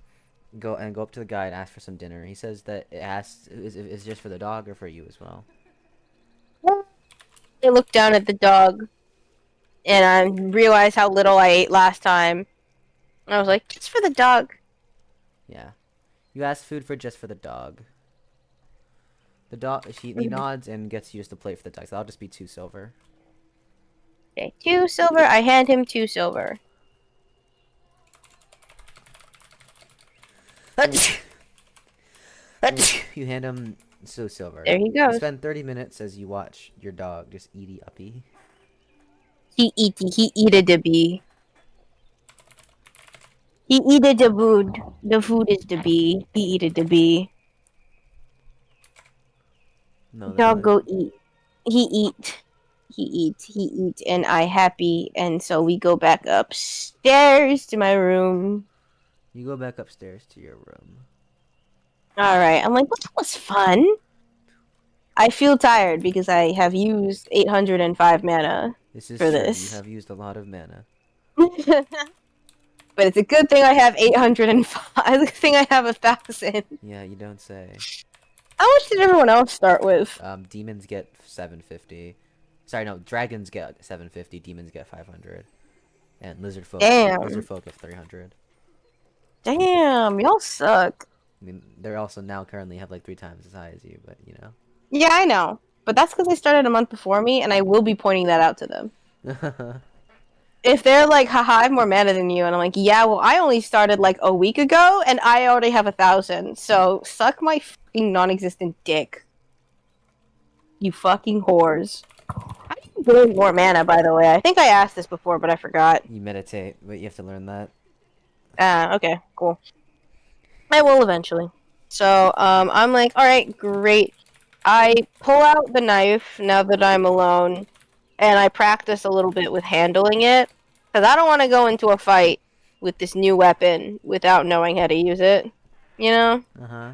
go up to the guy and ask for some dinner. He says that it asks is just for the dog or for you as well. I look down at the dog and I realize how little I ate last time. And I was like, just for the dog. Yeah. You ask food for just for the dog. The dog, he nods and gets you just a plate for the dog. So that'll just be 2 silver. Okay, 2 silver. I hand him 2 silver. You hand him silver. There he You goes. spend 30 minutes as you watch your dog just eaty uppy. He eated the bee. He eated the food. The food is the bee. He eated the bee. No, the Dog dog. go eat. He eat. He eat, and I happy, and so we go back upstairs to my room. You go back upstairs to your room. Alright, I'm like, well, that was fun. I feel tired because I have used 805 mana This is for true. this. You have used a lot of mana. But it's a good thing I have 805. It's a good thing I have 1,000. Yeah, you don't say. How much did everyone else start with? Demons get 750. Sorry, no. Dragons get 750. Demons get 500. And lizard folk. Damn. Lizard folk have 300. Damn, y'all suck. I mean, they're also now currently have like 3 times as high as you, but you Yeah, I know. But that's because they started a month before me, and I will be pointing that out to them. know. If they're like, haha, I have more mana than you, and I'm like, yeah, well, I only started like a week ago, and I already have 1,000, so suck my fucking non-existent dick. You fucking whores. How do you gain more mana, by the way? I think I asked this before, but I forgot. You meditate, but you have to learn that. Okay, cool. I will eventually. So, I'm like, alright, great. I pull out the knife now that I'm alone, and I practice a little bit with handling it, because I don't want to go into a fight with this new weapon without knowing how to use it, you know? Uh-huh.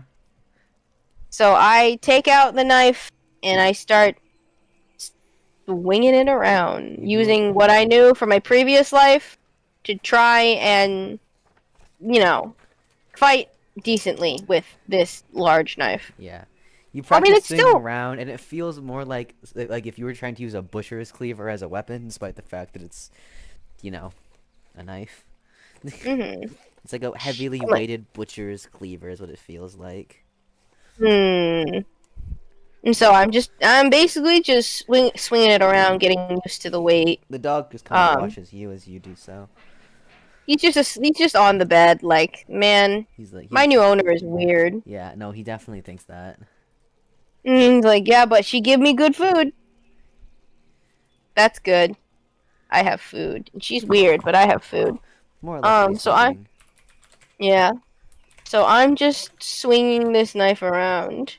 So I take out the knife, and I start swinging it around, using what I knew from my previous life to try and, you know, fight decently with this large knife. Yeah. You I mean, practice it's swinging still... around, and it feels more like if you were trying to use a butcher's cleaver as a weapon, despite the fact that it's, you know, a knife. Mm-hmm. It's like a heavily Like, weighted butcher's cleaver is what it feels like. And so I'm basically just swinging it around, getting used to the weight. The dog just kind of watches you as you do so. He's just on the bed, like, man, He's like, my new owner is weird. yeah, no, he definitely thinks that. And he's like, yeah, but she give me good food. That's good. I have food. And she's weird, but I have food. More or less. Yeah. So I'm just swinging this knife around,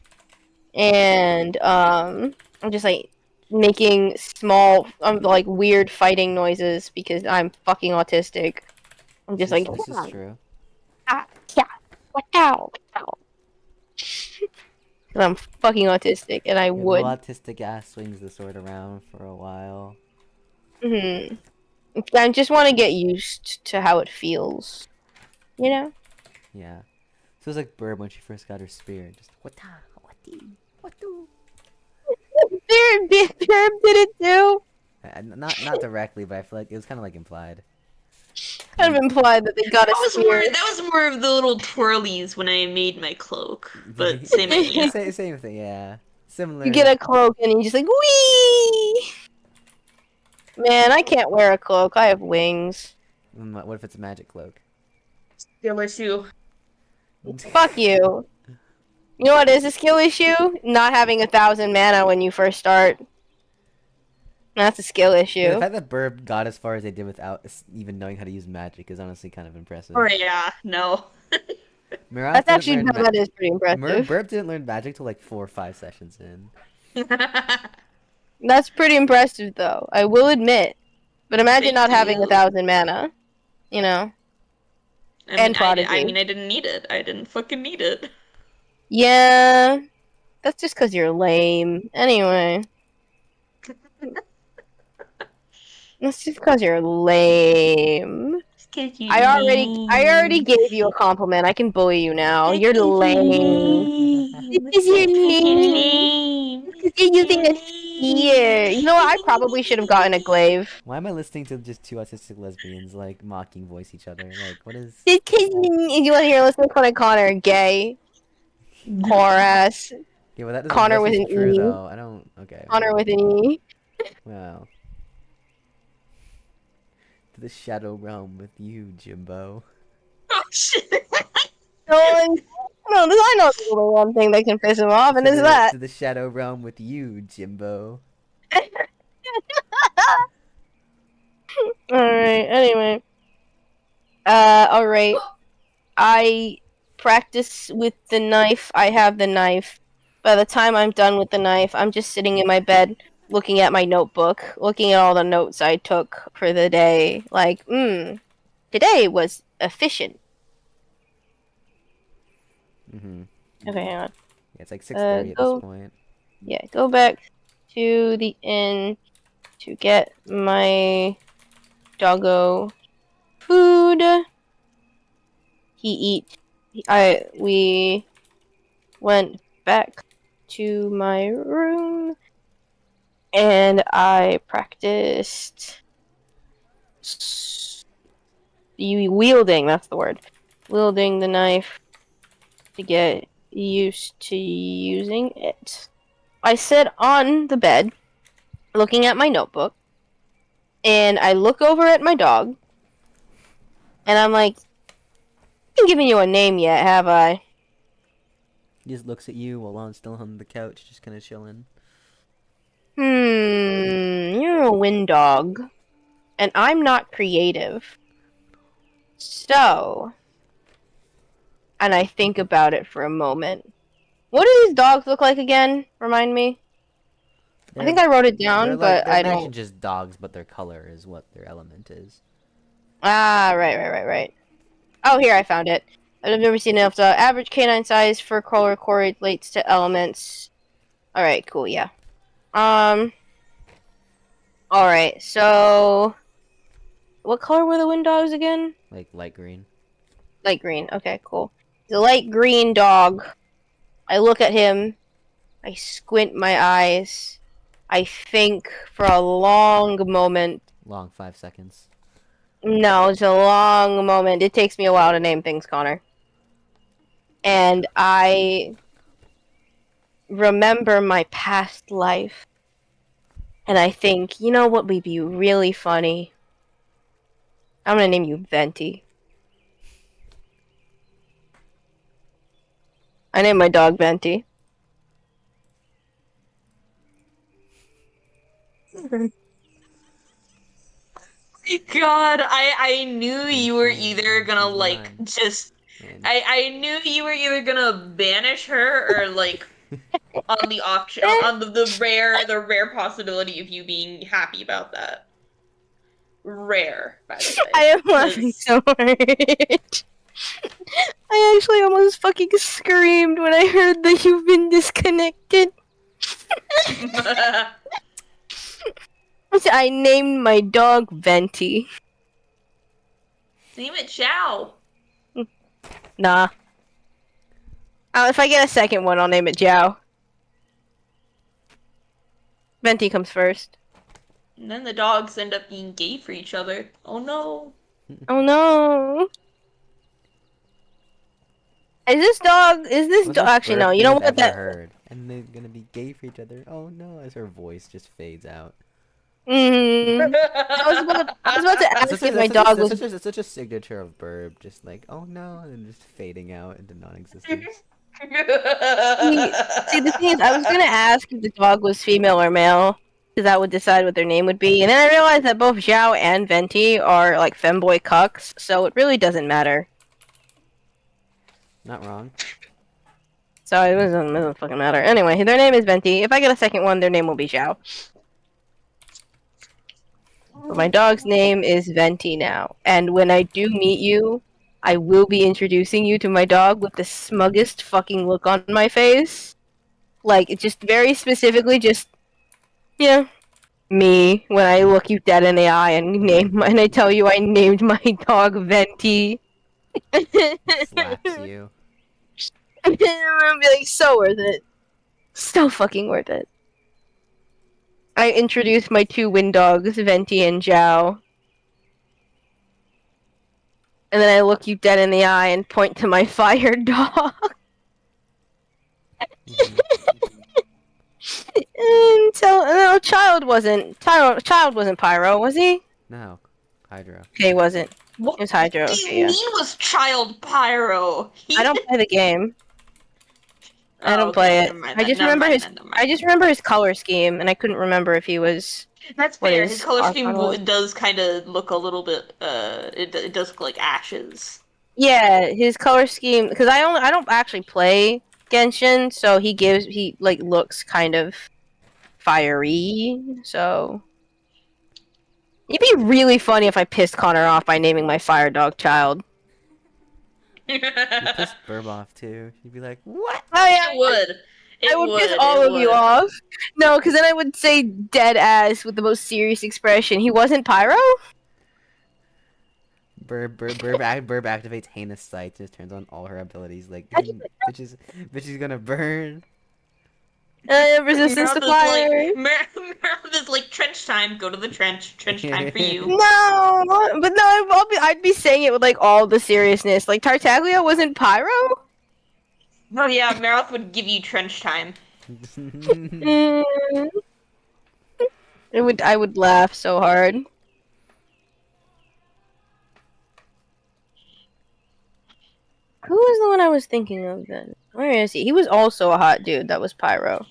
and I'm just like making small, like weird fighting noises because I'm fucking autistic. I'm just like, This is true. yeah, what out? Because I'm fucking autistic, and I would. The autistic ass swings the sword around for a while. I just want to get used to how it feels, you know? Yeah. Feels like Burb when she first got her spear. Just what do? There did it too. Not directly, but I feel like it was kind of like implied. Kind of implied that they got a spear. That was more of the little twirlies when I made my cloak, but same idea. Same thing, yeah. Similar. You get a cloak and you just like, wee. Man, I can't wear a cloak. I have wings. What if it's a magic cloak? Skill issue. Fuck you. You know what is a skill issue? Not having 1,000 mana when you first start. That's a skill issue. Yeah, the fact that Burb got as far as they did without even knowing how to use magic is honestly kind of impressive. Oh yeah, no. That's actually that is pretty impressive. Burb didn't learn magic till like 4 or 5 sessions in. That's pretty impressive, though. I will admit. But imagine not having 1,000 mana. You know? And Prodigy. I mean, I didn't need it. I didn't fucking need it. Yeah. That's just because you're lame. Anyway. That's just because you're lame. I already gave you a compliment. I can bully you now. You're lame. Because you're lame. Because you're using a spear. You know what? I probably should have gotten a glaive. Why am I listening to just 2 autistic lesbians like mocking voice each other? Like, what is? Because you want to hear listen to Connor gay. Whore ass. Yeah, well, Connor that's with just an true E. though. I don't. Okay. Connor with an E. Well, to the shadow realm with you, Jimbo. Oh shit. No, I know the only one thing that can piss him off, and it's that. To the shadow realm with you, Jimbo. Alright, anyway. Alright. I practice with the knife. I have the knife. By the time I'm done with the knife, I'm just sitting in my bed looking at my notebook, looking at all the notes I took for the day. Like, today was efficient. Mm-hmm. Okay, hang on. Yeah, it's like 6:30 at this Go, point. yeah, go back to the inn to get my doggo food. He eat. We went back to my room and I practiced wielding, that's the word. Wielding the knife to get used to using it. I sit on the bed looking at my notebook and I look over at my dog and I'm like, I haven't given you a name yet, have I? He just looks at you while I'm still on the couch, just kind of chilling. You're a wind dog. And I'm not creative. So, and I think about it for a moment. What do these dogs look like again? Remind me. I They're think I wrote it down, but they're I not actually don't. just dogs, but their color is what their element is. Ah, right. Oh, here I found it. I've never seen enough. Average canine size for color correlates to elements. All right, cool, yeah. All right. So, what color were the wind dogs again? Like light green. Light green. Okay, cool. The light green dog. I look at him. I squint my eyes. I think for a long moment. Long 5 seconds. No, it's a long moment. It takes me a while to name things, Connor. And I remember my past life. And I think, you know what would be really funny? I'm gonna name you Venti. I named my dog Venti. God, I knew And you were either gonna she's like mine. just And I knew you were either gonna banish her or like on the option on the rare possibility of you being happy about that. Rare, by the I way. am laughing 'Cause so hard. I actually almost fucking screamed when I heard that you've been disconnected. I named my dog Venti. name it Chow. Nah. If I get a second one, I'll name it Jiao. Venti comes first. And then the dogs end up being gay for each other. Oh no. Oh no. Is this what's the dog, most actually no, bird you thing know I've what ever that, heard? And they're gonna be gay for each other. Oh no, as her voice just fades out. I was about to ask if my dog was. That's such a signature of Burb, just like, oh no, and then just fading out into non-existence. See, the thing is, I was gonna ask if the dog was female or male, because that would decide what their name would be, and then I realized that both Zhao and Venti are like femboy cucks, so it really doesn't matter. Not wrong. So it doesn't fucking matter. Anyway, their name is Venti. If I get a second one, their name will be Zhao. But my dog's name is Venti now, and when I do meet you, I will be introducing you to my dog with the smuggest fucking look on my face. Like, it just very specifically, just, yeah, me, when I look you dead in the eye and I tell you I named my dog Venti. Slaps you. I'm gonna be like, so worth it. So fucking worth it. I introduced my two wind dogs, Venti and Zhao. And then I look you dead in the eye and point to my fire dog. Mhm. Until no, Child wasn't Pyro, was he? No, Hydro. Okay, he wasn't. What It was Hydro. do you Okay, yeah. mean was Child Pyro? I don't play the game. I Oh, don't okay, play it. never mind I then, just never remember mind his. then, never I mind. just remember his color scheme, and I couldn't remember if he was. That's what fair. his His color scheme Archon was. does kind of look a little bit. It does look like ashes. Yeah, his color scheme. Because I don't actually play Genshin, so he like looks kind of fiery. So it'd be really funny if I pissed Connor off by naming my fire dog Child. You pissed Burb off too. She'd be like, "What?" Oh yeah, It would. I would piss all It of you would. off. No, because then I would say dead ass with the most serious expression. He wasn't Pyro? Burb activates heinous sight. Just turns on all her abilities. Like, bitch is gonna burn. Resistance to fire. Meredith is like trench time. Go to the trench. Trench time for you. No, but no, I'd be saying it with like all the seriousness. Like Tartaglia wasn't Pyro. Oh yeah, Meredith would give you trench time. Mm. I would laugh so hard. Who was the one I was thinking of then? Where is he? He was also a hot dude that was Pyro.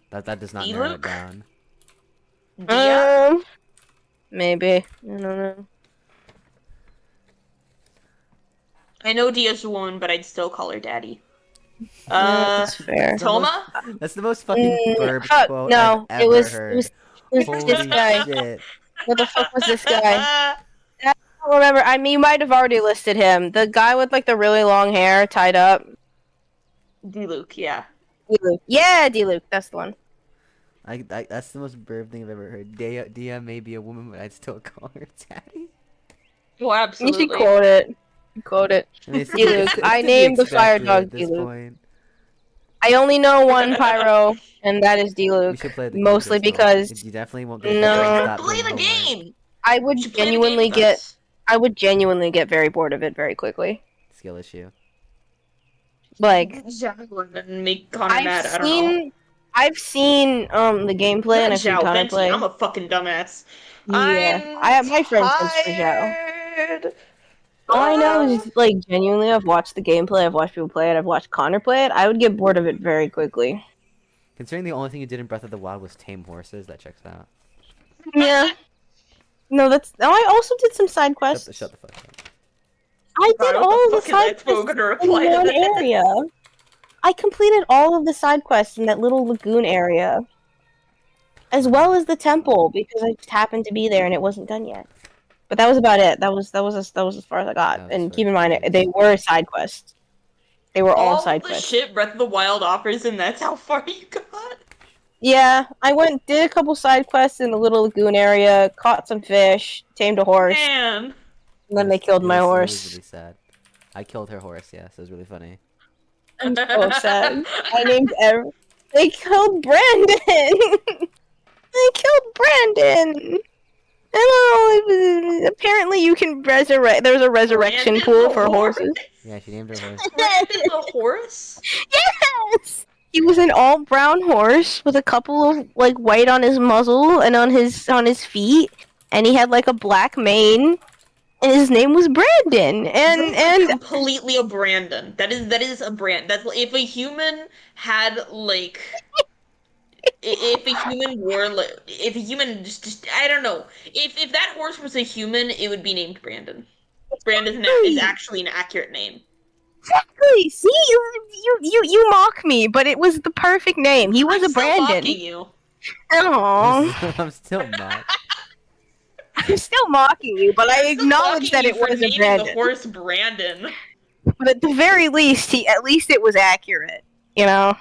That does not narrow it Luke? down. Dia? Maybe. I don't know. I know Dia's a woman, but I'd still call her daddy. That's fair. Toma? That's the most fucking Burb Fuck, quote no, I've ever heard. it was Holy this guy. shit. What the fuck was this guy? I don't remember. I mean, you might have already listed him. The guy with like the really long hair tied up. D-Luke, yeah. D-Luke. Yeah, D-Luke. That's the one. That's the most Burb thing I've ever heard. Dia may be a woman, but I'd still call her daddy. Well, You absolutely. should quote it. Quote it. I mean, it's D-Luke. to be I named the fire expected dog at this D-Luke. point. I only know one Pyro, and that is We D-Luke. should play the game, Mostly Crystal. because You definitely won't be No. able to stop Play doing the homework. game! I would You should play the game genuinely with get us. very bored of it very quickly. Skill issue. Like And make Connor mad, I don't know. I've seen the gameplay and I've seen Zhao Connor Venti, play. I'm a fucking dumbass. Yeah, I have my friends for Zhao. tired. All I know is like genuinely, I've watched the gameplay, I've watched people play it, I've watched Connor play it. I would get bored of it very quickly. Considering the only thing you did in Breath of the Wild was tame horses, that checks out. Yeah. No, that's. No, I also did some side quests. Shut the fuck up. I did Sorry, what all of the the fuck is side Expo quests gonna in reply to one this? area. I completed all of the side quests in that little lagoon area, as well as the temple, because I just happened to be there and it wasn't done yet. But that was about it. That was as far as I got. That was And far keep in as mind, it they were side quests. They were all side the quests. shit Breath of the Wild offers, and that's how far you got? Yeah, I did a couple side quests in the little lagoon area, caught some fish, tamed a horse, Man. and then they killed my It was horse. really sad. I killed her horse, yes. It was really funny. I'm so sad. I named They killed Brandon! They killed Brandon! Hello! Apparently you can resurrect. There's a resurrection Brandon pool the for horse? horses. Yeah, she named her horse. Brandon the horse? Yes! He was an all brown horse with a couple of like white on his muzzle and on his feet, and he had like a black mane, and his name was Brandon. And Completely a Brandon. That is a brand. That's if a human had like if a human wore like if a human just I don't know. If that horse was a human, it would be named Brandon. Brandon is actually an accurate name. exactly. See, you mock me, but it was the perfect name. He was I'm a still Brandon. mocking you. Aww. I'm still not. I'm still mocking you, but I I'm still acknowledge that mocking it you for was a naming Brandon. the horse Brandon. But at the very least, at least it was accurate. You know.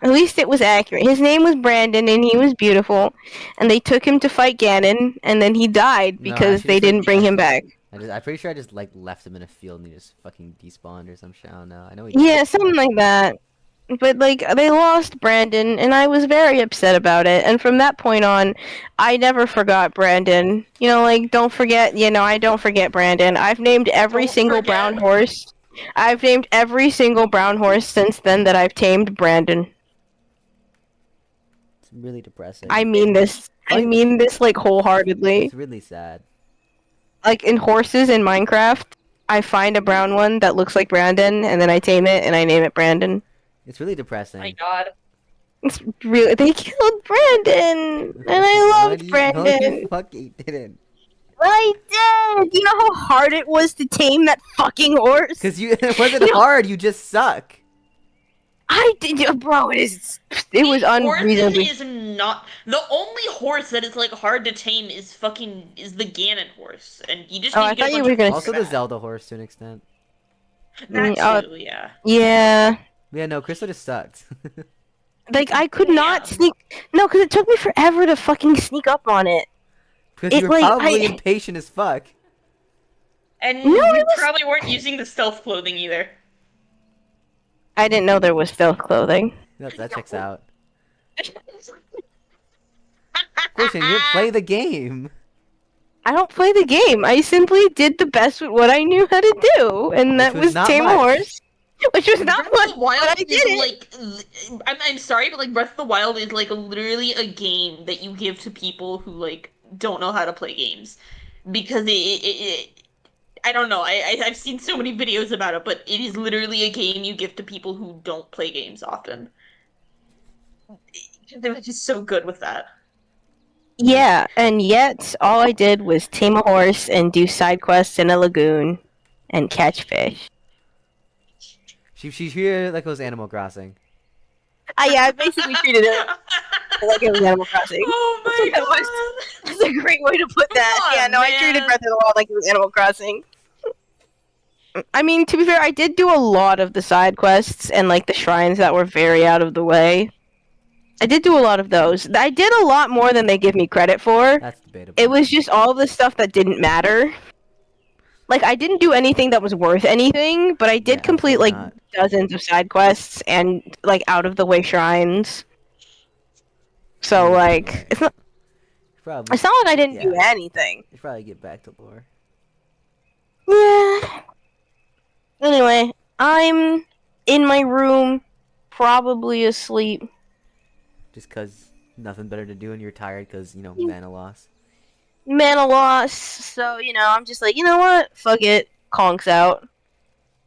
At least it was accurate. His name was Brandon, and he was beautiful. And they took him to fight Ganon, and then he died No, because actually, they it's like- didn't bring him back. I'm pretty sure I just like left him in a field and he just fucking despawned or some shit. I don't know. I know he. Yeah, something like that. But like they lost Brandon, and I was very upset about it. And from that point on, I never forgot Brandon. You know, like don't forget. You know, I don't forget Brandon. I've named every Don't single forget. brown horse. I've named every single brown horse since then that I've tamed Brandon. It's really depressing. I mean this. I Like- mean this like wholeheartedly. It's really sad. Like in horses in Minecraft, I find a brown one that looks like Brandon, and then I tame it and I name it Brandon. It's really Oh depressing. my god. It's really they killed Brandon, and I Why loved do you, Brandon. No, you fucking didn't. I did. You know how hard it was to tame that fucking horse? Cause it wasn't You know- hard. You just suck. I did, bro. It was unreasonably. Horses is not the only horse that is like hard to tame is the Ganon horse, and you just Oh, need I to get thought a you bunch were of gonna points Also, for the that. Zelda horse to an extent. That Oh, too, yeah. Yeah. Yeah, no, Crystal just sucked. Like I could not Damn. sneak. No, because it took me forever to fucking sneak up on it. Because you It, were like, probably I- impatient as fuck. And No, you it was- probably weren't using the stealth clothing either. I didn't know there was stealth clothing. Yep, that checks out. Of course, you didn't play the game. I don't play the game. I simply did the best with what I knew how to do, and that was was not tame a much. horse. Which was not Breath much, of the Wild but I did is it. like I'm sorry, but like Breath of the Wild is like literally a game that you give to people who like don't know how to play games because I don't know. I've seen so many videos about it, but it is literally a game you give to people who don't play games often. They're just so good with that. Yeah, and yet all I did was tame a horse and do side quests in a lagoon and catch fish. She's here like it was Animal Crossing. Yeah, I basically treated it like it was Animal Crossing. Oh my That was- god! That's a great way to put that. Come on, Yeah, no, I treated man. Breath of the Wild like it was Animal Crossing. I mean, to be fair, I did do a lot of the side quests and like the shrines that were very out of the way. I did do a lot of those. I did a lot more than they give me credit for. That's debatable. It was just all the stuff that didn't matter. Like, I didn't do anything that was worth anything, but I did Yeah, complete like absolutely dozens of side quests and like out of the way shrines. So Yeah, like, right. it's not. Probably. It's not like I didn't do Yeah. anything. You should probably get back to lore. Yeah. Anyway, I'm in my room, probably asleep. Just cause nothing better to do and you're tired cause, you know, mana loss. Mana loss, so you know, I'm just like, you know what? Fuck it. Conks out.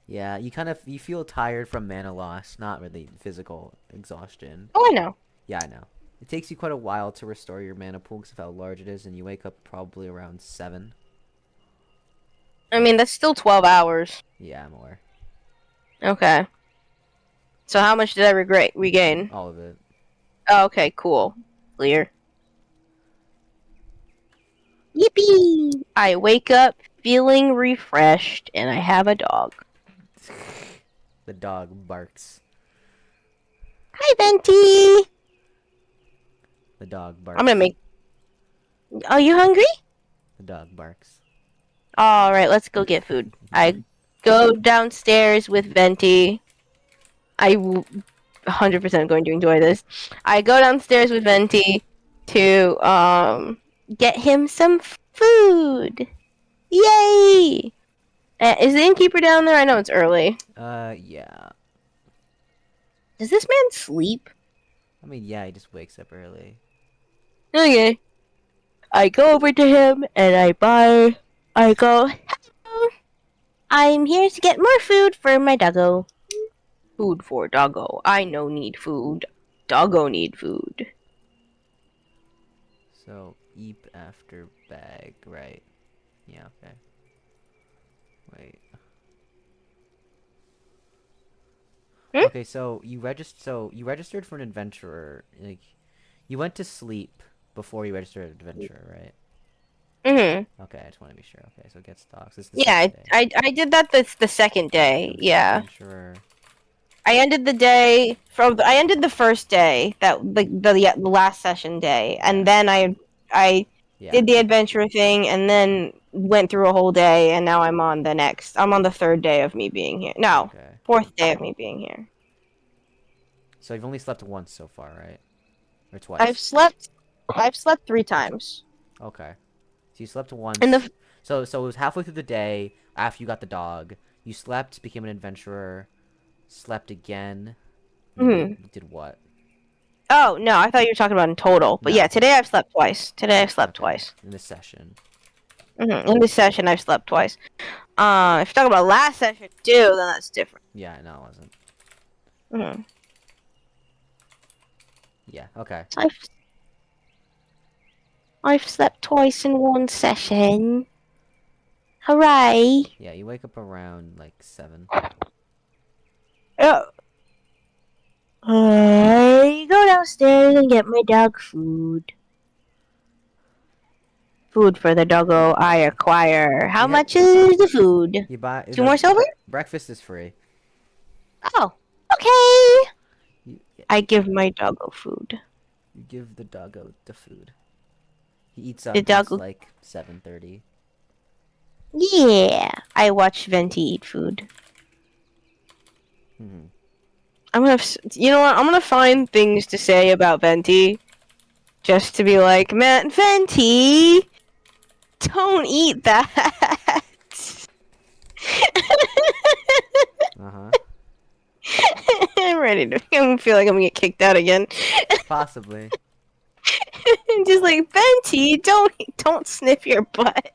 Yeah, you feel tired from mana loss, not really physical exhaustion. Oh, I know. Yeah, I know. It takes you quite a while to restore your mana pool because of how large it is, and you wake up probably around 7. I mean, that's still 12 hours. Yeah, more. Okay. So how much did I regain? All of it. Oh, okay, cool. Clear. Yippee! I wake up feeling refreshed, and I have a dog. The dog barks. Hi, Venti! The dog barks. I'm gonna make... Are you hungry? The dog barks. Alright, let's go get food. I go downstairs with Venti. 100% going to enjoy this. I go downstairs with Venti to get him some food. Yay! Is the innkeeper down there? I know it's early. Yeah. Does this man sleep? I mean, yeah, he just wakes up early. Okay. I go over to him and I go, hello. I'm here to get more food for my doggo. Food for doggo. I no need food. Doggo need food. So, eep after bag, right? Yeah, okay. Wait. Hmm? Okay, so you registered for an adventurer. Like, you went to sleep before you registered an adventurer, right? Mm-hmm. Okay, I just want to be sure. Okay, so get stocks. This is the Yeah, second day. I did that the second day. Okay, Yeah. Adventurer. I ended the day I ended the first day, that the last session day, and then I Yeah. did the adventure thing, and then went through a whole day, and now I'm on the third day of me being here. No, Okay. fourth day of me being here. So you've only slept once so far, right? Or twice? I've slept 3 times. Okay. So you slept once. And So it was halfway through the day after you got the dog. You slept, became an adventurer, slept again. Mhm. Did what? Oh, no, I thought you were talking about in total. But yeah, No. today I've slept twice. Today I've slept Okay. twice. In this session. In this session, I've slept twice. If you're talking about last session too, then that's different. Yeah, no, it wasn't. Mm-hmm. Yeah, okay. So I've slept twice in one session. Hooray! Yeah, you wake up around like 7. Oh. I go downstairs and get my dog food. Food for the doggo I acquire. How You ha- much is the food? You buy 2 more silver? breakfast is free. Oh, okay. You, I give my doggo food. you give the doggo the food. He eats The up and it's doggo. like 7:30. Yeah, I watch Venti eat food. Mhm. You know what? I'm gonna find things to say about Venti, just to be like, man, Venti, don't eat that. Uh-huh. I'm ready to. I feel like I'm gonna get kicked out again. Possibly. I'm just like, Venti, don't sniff your butt.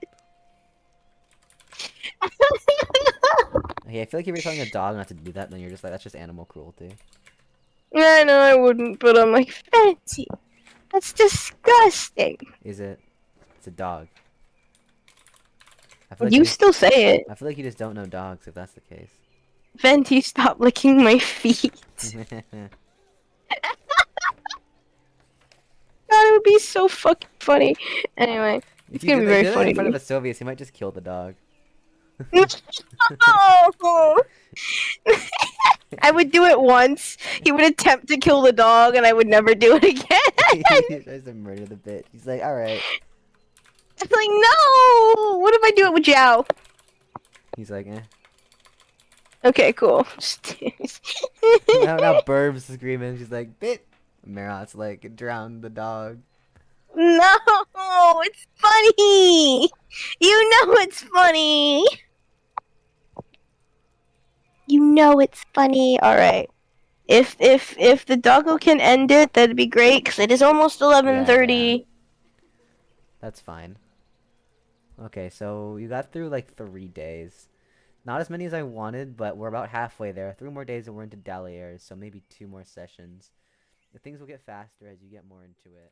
Okay, I feel like if you're telling a dog not to do that, then you're just like, that's just animal cruelty. I know I wouldn't, but I'm like, Venti, that's disgusting. Is it? It's a dog. I feel like You still say it. I feel like you just don't know dogs if that's the case. Venti, stop licking my feet. God, it would be so fucking funny. Anyway, it's gonna be very that funny in to front of me. a Sylvius, he might just kill the dog. No! I would do it once. He would attempt to kill the dog, and I would never do it again. He tries to murder the bitch. He's like, alright. I'm like, no! What if I do it with Zhao? He's like, eh. Okay, cool. Now Burb's screaming. She's like, bit. Marot's like, drown the dog. No! It's funny! You know it's funny! You know it's funny. Alright. If the doggo can end it, that'd be great, because it is almost 11:30. Yeah. That's fine. Okay, so you got through like 3 days. Not as many as I wanted, but we're about halfway there. 3 more days and we're into Daliers, so maybe 2 more sessions. The things will get faster as you get more into it.